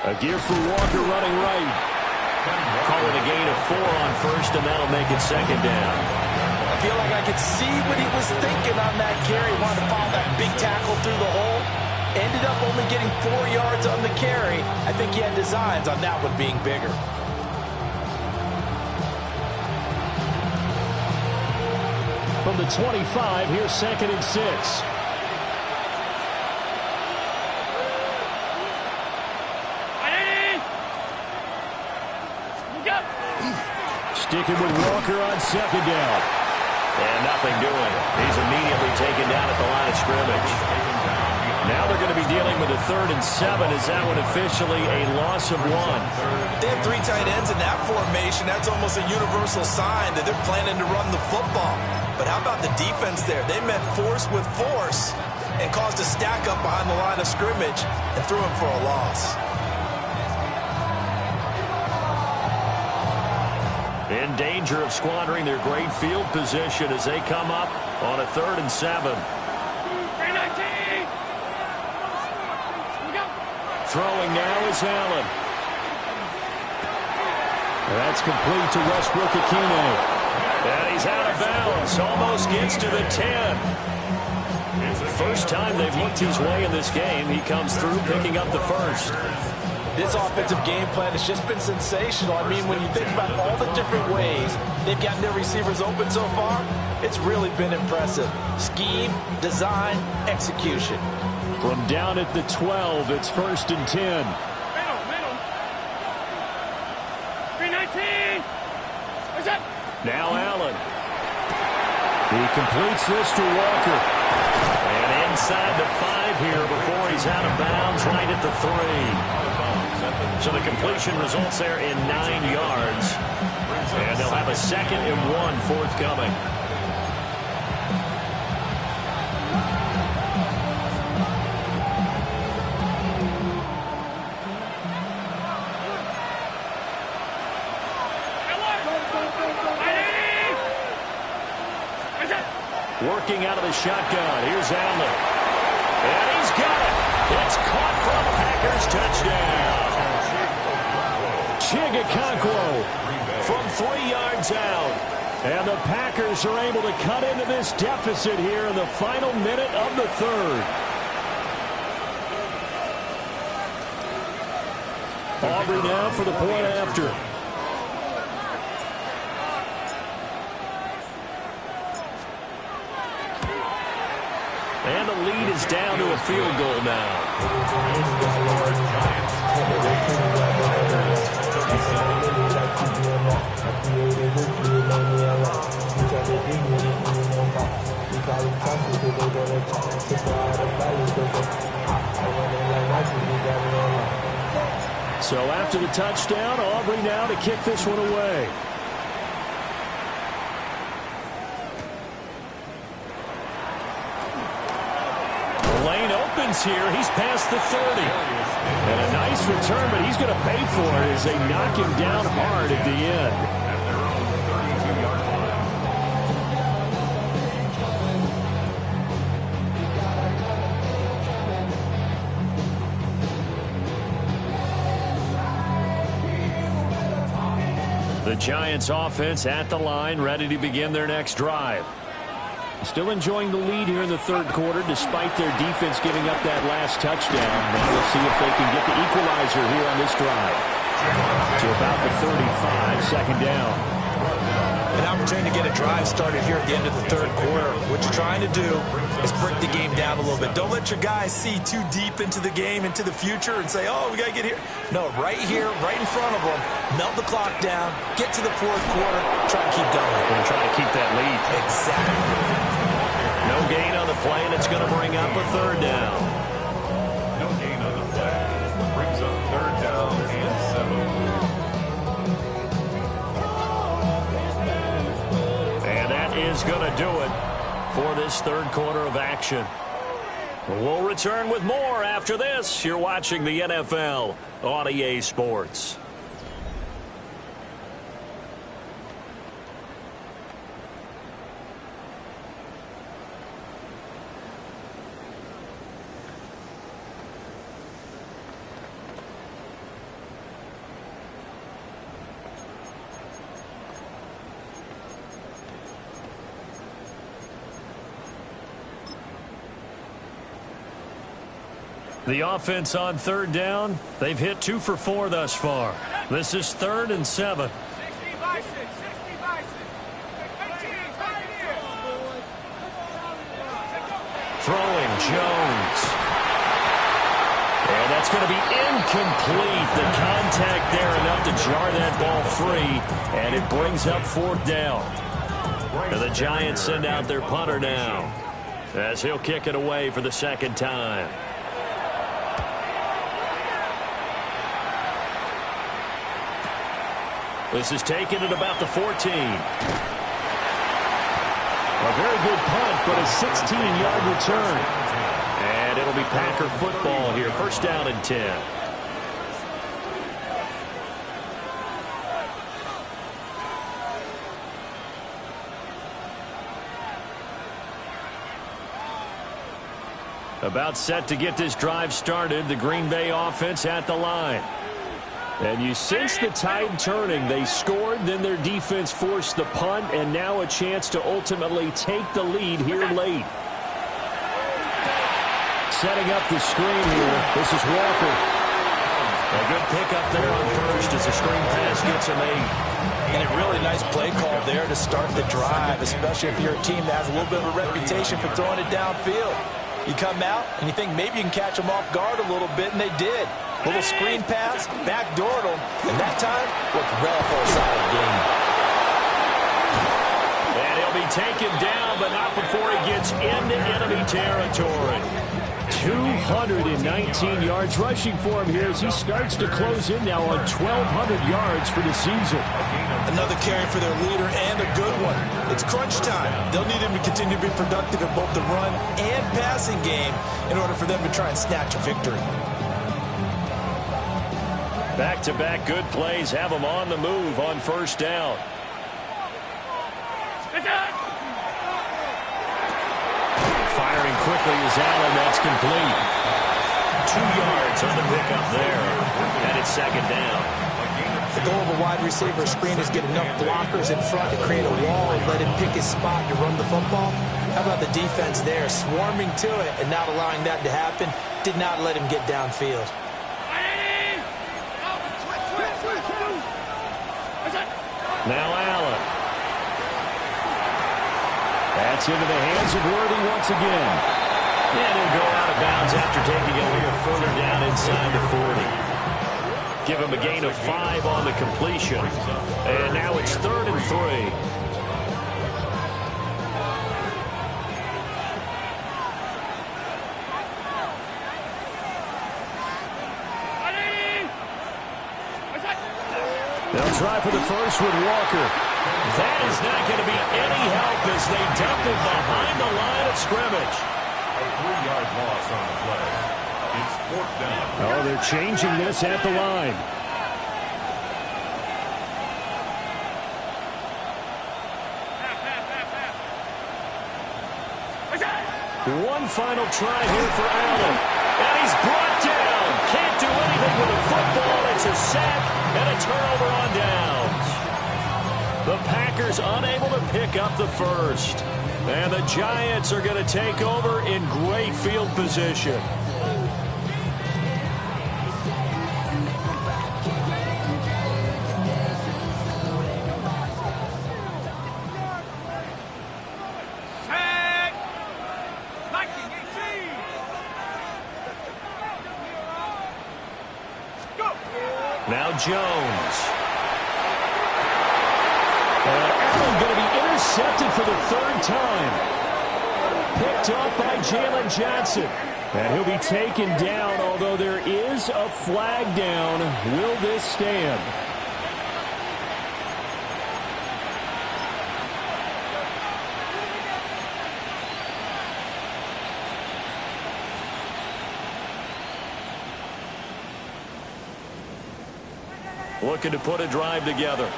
A gear for Walker running right. Call it a gain of 4 on 1st, and that'll make it 2nd down. I feel like I could see what he was thinking on that carry. Wanted to follow that big tackle through the hole. Ended up only getting 4 yards on the carry. I think he had designs on that one being bigger. From the 25, here's 2nd and 6. Sticking with Walker on 2nd down. And nothing doing. He's immediately taken down at the line of scrimmage. Now they're going to be dealing with a 3rd and 7. Is that one officially a loss of 1? They have 3 tight ends in that formation. That's almost a universal sign that they're planning to run the football. But how about the defense there? They met force with force and caused a stack up behind the line of scrimmage and threw him for a loss. In danger of squandering their great field position as they come up on a 3rd and 7. Throwing now is Allen. That's complete to Westbrook-Ikhine. And he's out of bounds. Almost gets to the 10. First time they've looked his way in this game. He comes through picking up the 1st. This offensive game plan has just been sensational. I mean, when you think about all the different ways they've gotten their receivers open so far, it's really been impressive. Scheme, design, execution. From down at the 12, it's 1st and 10. Middle. 319. What's up? Now Allen. He completes this to Walker. And inside the 5 here before he's out of bounds right at the 3. So the completion results there in 9 yards. And they'll have a 2nd and 1 forthcoming. Working out of the shotgun. Here's Allen. And he's got it. It's caught for a Packers touchdown. Chigakonkwo from 3 yards out. And the Packers are able to cut into this deficit here in the final minute of the 3rd. Aubrey now for the point after. lead is down to a field goal now. So after the touchdown, Aubrey now to kick this one away. The lane opens here. He's past the 30. And a nice return, but he's going to pay for it as they knock him down hard at the end. The Giants offense at the line, ready to begin their next drive. Still enjoying the lead here in the third quarter, despite their defense giving up that last touchdown. Now we'll see if they can get the equalizer here on this drive. To about the 35, second down. An opportunity to get a drive started here at the end of the third quarter. What you're trying to do is break the game down a little bit. Don't let your guys see too deep into the game, into the future, and say, oh, we got to get here. No, right here, right in front of them, melt the clock down, get to the fourth quarter, try to keep going. And try to keep that lead. Exactly. No gain on the play, and it's going to bring up a third down. No gain on the play. Brings up third down and 7. Is going to do it for this third quarter of action. We'll return with more after this. You're watching the NFL on EA Sports. The offense on third down, they've hit 2 for 4 thus far. This is 3rd and 7. 60 by 6, 60 by 6. 18, right here. Throwing Jones. And that's going to be incomplete. The contact there enough to jar that ball free, and it brings up 4th down. And the Giants send out their punter now, as he'll kick it away for the second time. This is taken at about the 14. A very good punt, but a 16-yard return. And it'll be Packer football here. First down and 10. About set to get this drive started. The Green Bay offense at the line. And you sense the tide turning. They scored, then their defense forced the punt, and now a chance to ultimately take the lead here late. Setting up the screen here. This is Walker. A good pickup there on first as the screen pass gets him 8. And a really nice play call there to start the drive, especially if you're a team that has a little bit of a reputation for throwing it downfield. You come out and you think maybe you can catch them off guard a little bit, and they did. Little screen pass, backdoored them, and that time looked well for a solid game. And he'll be taken down, but not before he gets into enemy territory. 219 yards rushing for him here as he starts to close in now on 1,200 yards for the season. Another carry for their leader and a good one. It's crunch time. They'll need him to continue to be productive in both the run and passing game in order for them to try and snatch a victory. Back-to-back good plays have them on the move on first down. Firing quickly is Allen. That's complete. 2 yards on the pickup there. And it's second down. The goal of a wide receiver screen is get enough blockers in front to create a wall and let him pick his spot to run the football. How about the defense there, swarming to it and not allowing that to happen? Did not let him get downfield. Now Allen. That's into the hands of Worthy once again. And he'll go out of bounds after taking it a little further down inside the 40. Give him a gain of 5 on the completion. And now it's 3rd and 3. They'll try for the first with Walker. That is not going to be any help as they dump it behind the line of scrimmage. A 3-yard loss on the play. It's 4th down. Oh, they're changing this at the line. One final try here for Allen. And he's brought down. Can't do anything with a football. It's a sack and a turnover on downs. The Packers unable to pick up the first. And the Giants are going to take over in great field position. Now Jones. Allen going to be intercepted for the 3rd time. Picked up by Jalen Johnson. And he'll be taken down, although there is a flag down. Will this stand? Looking to put a drive together.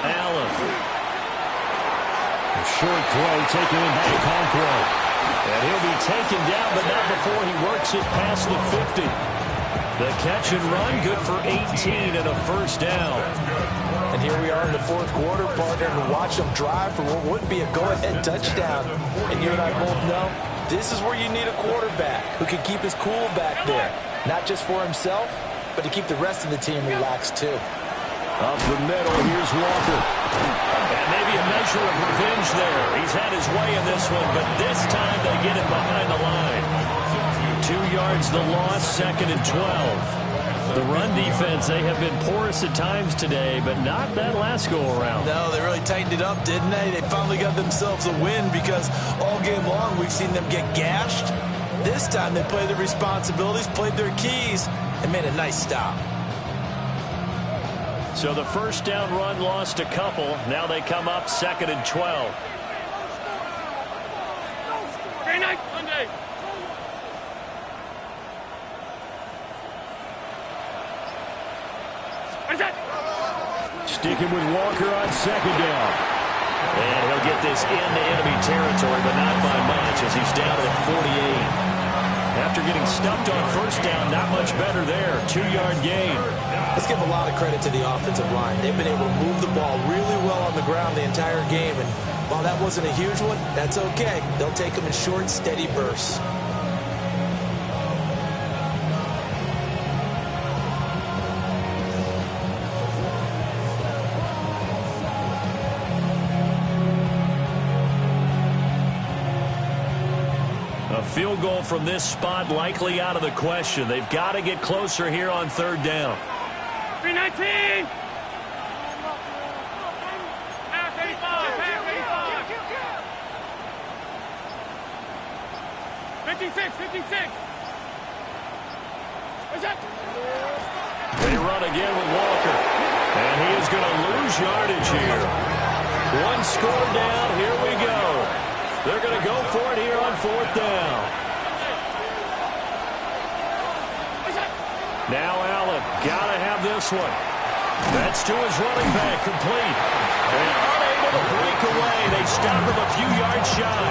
Allen. A short throw taken in by Conquo. And he'll be taken down, but not before he works it past the 50. The catch and run, good for 18 and a first down. And here we are in the 4th quarter, partner, and watch them drive for what would be a go-ahead touchdown. And you and I both know this is where you need a quarterback who can keep his cool back there. Not just for himself, but to keep the rest of the team relaxed too. Up the middle, here's Walker. And maybe a measure of revenge there. He's had his way in this one, but this time they get it behind the line. 2 yards the loss, 2nd and 12. The run defense, they have been porous at times today, but not that last go-around. No, they really tightened it up, didn't they? They finally got themselves a win because all game long we've seen them get gashed. This time they played their responsibilities, played their keys, and made a nice stop. So the first down run lost a couple. Now they come up 2nd and 12. Great night, Monday. Sticking with Walker on 2nd down. And he'll get this into enemy territory, but not by much as he's down at 48. After getting stuffed on 1st down, not much better there. 2-yard gain. Let's give a lot of credit to the offensive line. They've been able to move the ball really well on the ground the entire game. And while that wasn't a huge one, that's okay. They'll take them in short, steady bursts. A field goal from this spot likely out of the question. They've got to get closer here on 3rd down. 319! Half 85! 56! 56! What's up? They run again with Walker. And he is going to lose yardage here. 1 score down. Here we go. They're going to go for it here on 4th down. Now Allen, got to have this one. That's to his running back, complete. And unable to break away. They stop him a few yards shy.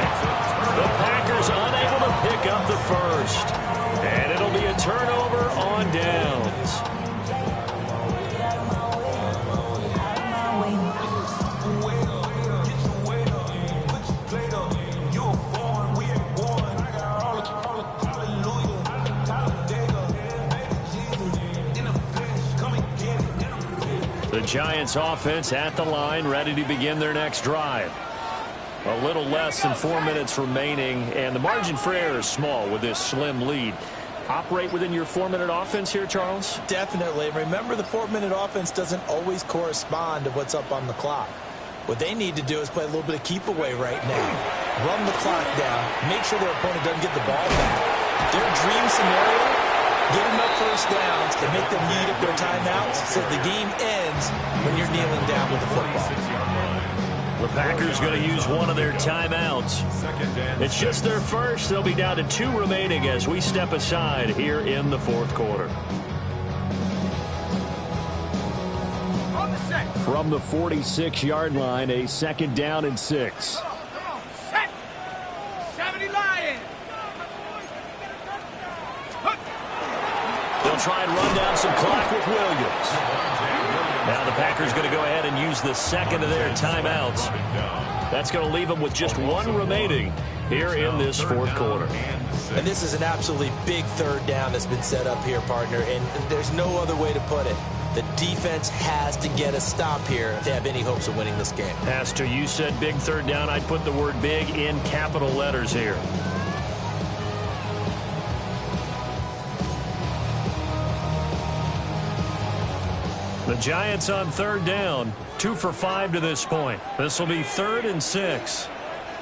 The Packers unable to pick up the first. And it'll be a turnover on downs. The Giants offense at the line, ready to begin their next drive. A little less than 4 minutes remaining, and the margin for error is small with this slim lead. Operate within your 4-minute offense here, Charles? Definitely. Remember, the 4-minute offense doesn't always correspond to what's up on the clock. What they need to do is play a little bit of keep away right now. Run the clock down. Make sure their opponent doesn't get the ball back. Their dream scenario, get enough first downs and make them eat up their timeouts so the game ends when you're kneeling down with the football. The Packers going to use one of their timeouts. It's just their first. They'll be down to 2 remaining as we step aside here in the fourth quarter. From the 46-yard line, a 2nd down and 6. Come on, set. 70 Lions. They'll try and run down some clock with Williams. Now the Packers going to go ahead and use the second of their timeouts. That's going to leave them with just 1 remaining here in this fourth quarter. And this is an absolutely big 3rd down that's been set up here, partner, and there's no other way to put it. The defense has to get a stop here if they have any hopes of winning this game. Pastor, you said big 3rd down. I'd put the word big in capital letters here. The Giants on 3rd down, 2 for 5 to this point. This will be 3rd and 6.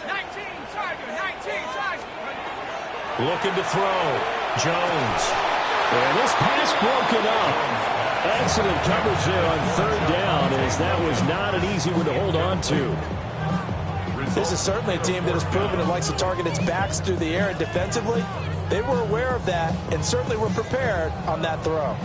19 Tiger, 19 Tiger. Looking to throw. Jones. And this pass broken up. Excellent coverage there on 3rd down, as that was not an easy one to hold on to. This is certainly a team that has proven it likes to target its backs through the air, and defensively, they were aware of that and certainly were prepared on that throw.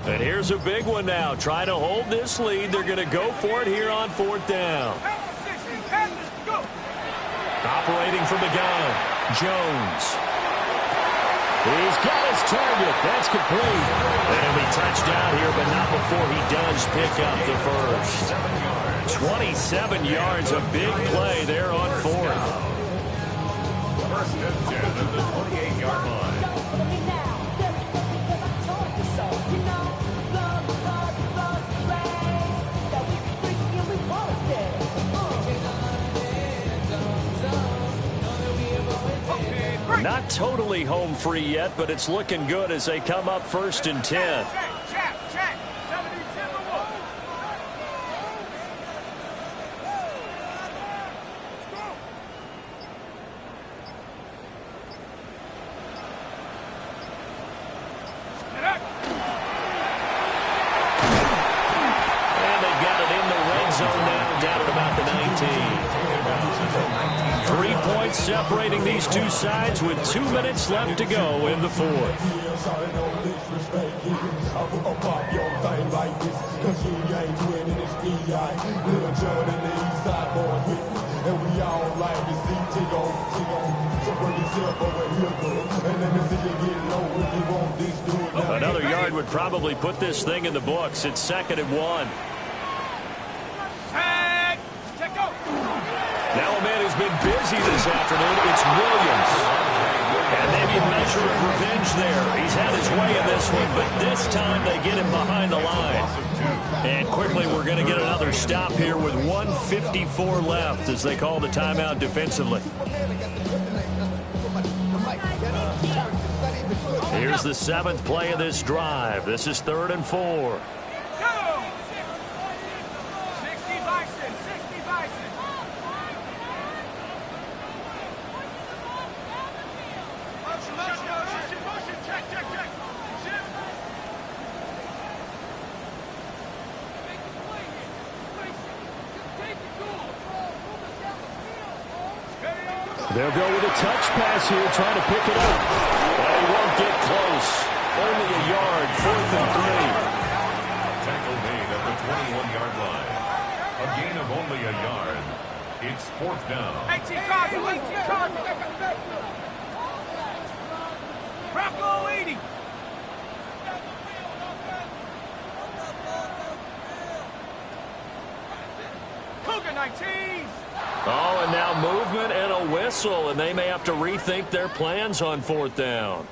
And here's a big one now. Trying to hold this lead. They're going to go for it here on 4th down. Operating from the gun, Jones. He's got his target. That's complete. And he'll be touchdown here, but not before he does pick up the first. 27 yards, a big play there on 4th. First and 10 at the 28-yard line. Not totally home free yet, but it's looking good as they come up 1st and 10. Check. 70 Timberwolves. And they've got it in the red zone now, down at about the 19. 3 points separating these two sides with 2 minutes left to go in the fourth. Another yard would probably put this thing in the books. It's 2nd and 1. Now a man who's been busy this afternoon, it's Williams. And maybe a measure of revenge there. He's had his way in this one, but this time they get him behind the line. And quickly we're going to get another stop here with 1:54 left as they call the timeout defensively. Here's the 7th play of this drive. This is 3rd and 4. They'll go with a touch pass here, trying to pick it up. But he won't get close. Only a yard, 4th and 3. Tackle made at the 21-yard line. A gain of only a yard. It's 4th down. 18 Cardinals. Bronco 80. Cougar 19. Oh, and now movement and a whistle, and they may have to rethink their plans on 4th down.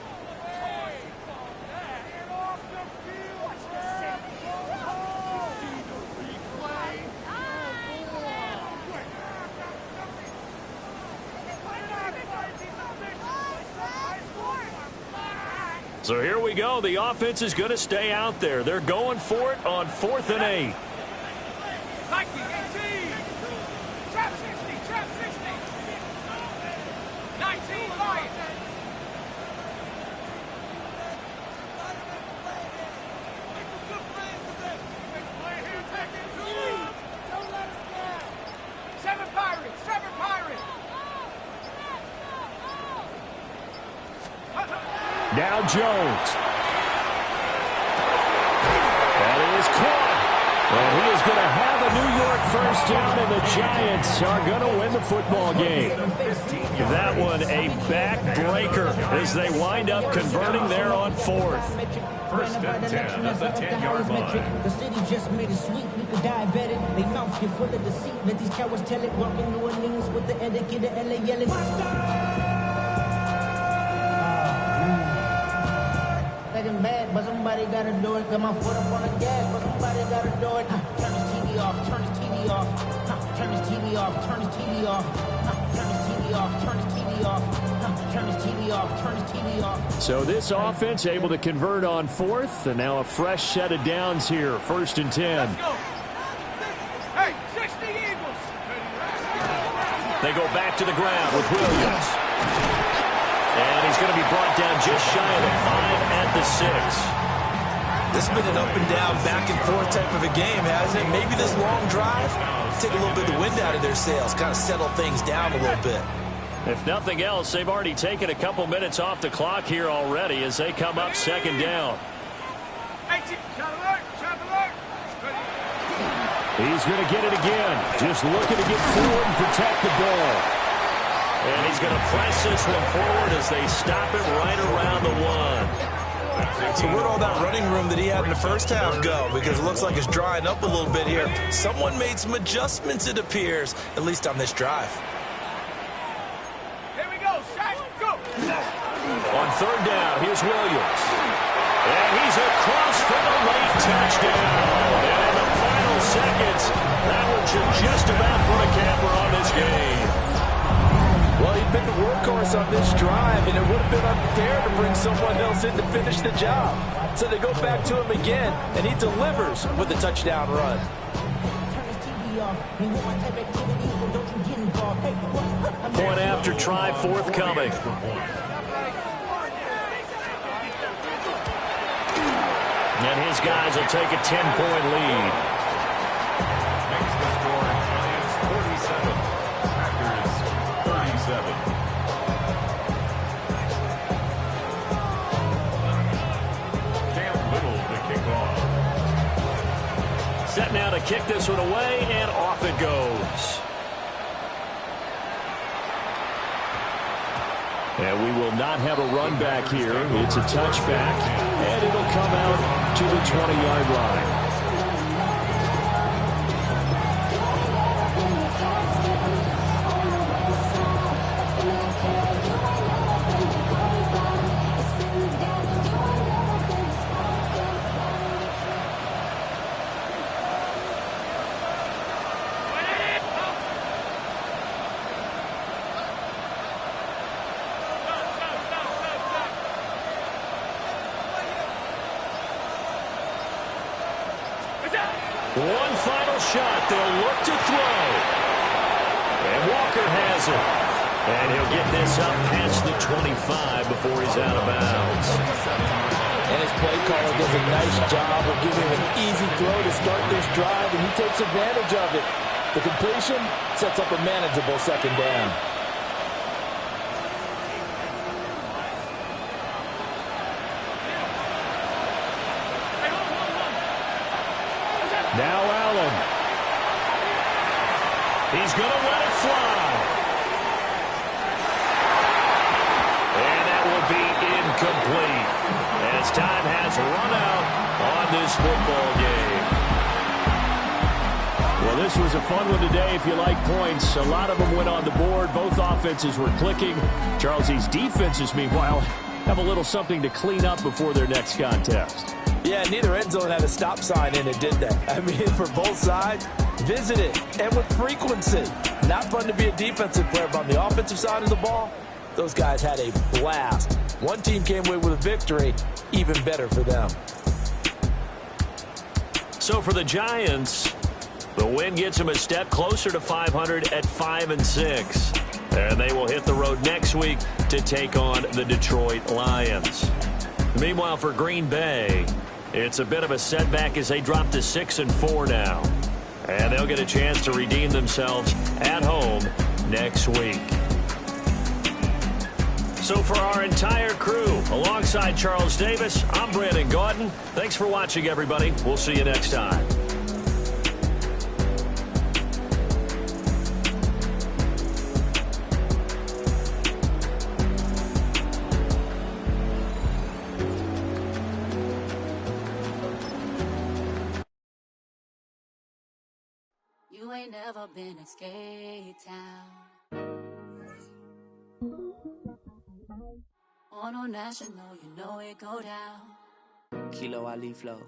So here we go. The offense is going to stay out there. They're going for it on 4th and 8. Nike 18. Trap 60. Trap 60. 19. Lions. Seven Pirates. 7 Pirates. Now Jones. That is caught. And he is going to have a New York first down, and the Giants are going to win the football game. That one a backbreaker as they wind up converting there on 4th. First and 10 at the 10-yard line. The city just made it sweet. We could die better. They mouth get full of deceit. Let these cowards tell it. Walking New Orleans with the etiquette of LA yelling. Bad, but somebody gotta do it. Got my foot up on the gas, but somebody gotta do it. Turn his TV off, turn his TV off. Turn his TV off, turn his TV off. Turn his TV off, turn his TV off. Turn his TV off, turn his TV off. So this offense able to convert on 4th, and now a fresh set of downs here. 1st and 10. Let's go. Hey, 60 Eagles. They go back to the ground with Williams. And he's going to be brought down just shy of the 5 at the 6. This has been an up and down, back and forth type of a game, hasn't it? Maybe this long drive, take a little bit of the wind out of their sails, kind of settle things down a little bit. If nothing else, they've already taken a couple minutes off the clock here already as they come up 2nd down. 18. Shot alert. Shot alert. He's going to get it again. Just looking to get forward and protect the ball. And he's going to press this one forward as they stop it right around the 1. So where'd all that running room that he had in the first half go? Because it looks like it's drying up a little bit here. Someone made some adjustments, it appears, at least on this drive. Here we go. Shot. Go. On 3rd down, here's Williams. And he's across for the late touchdown. And in the final seconds, that one should just about put a camper on this game. Well, he'd been the workhorse on this drive, and it would have been unfair to bring someone else in to finish the job. So they go back to him again, and he delivers with a touchdown run. Point after try forthcoming. And his guys will take a 10-point lead. Makes the score Giants 47, Packers 37. Cam Little to kick off. Set now to kick this one away, and off it goes. And we will not have a run back here. It's a touchback, and it'll come out to the 20-yard line. One final shot. They'll look to throw. And Walker has it. And he'll get this up past the 25 before he's out of bounds. And his play caller does a nice job of giving him an easy throw to start this drive, and he takes advantage of it. The completion sets up a manageable 2nd down. Now Allen. He's going to let it fly. And that will be incomplete. run out on this football game. Well, this was a fun one today if you like points. A lot of them went on the board. Both offenses were clicking. Charles, these defenses, meanwhile, have a little something to clean up before their next contest. Yeah, neither end zone had a stop sign in it, did they? I mean, for both sides, visit it, and with frequency. Not fun to be a defensive player, but on the offensive side of the ball, those guys had a blast. One team came away with a victory, even better for them. So for the Giants, the win gets them a step closer to 500 at 5-6. And they will hit the road next week to take on the Detroit Lions. Meanwhile, for Green Bay, it's a bit of a setback as they drop to 6-4 now. And they'll get a chance to redeem themselves at home next week. So for our entire crew, alongside Charles Davis, I'm Brandon Gaudin. Thanks for watching, everybody. We'll see you next time. You ain't never been a skate town. On a national, you know it go down. Kilo Ali Flow.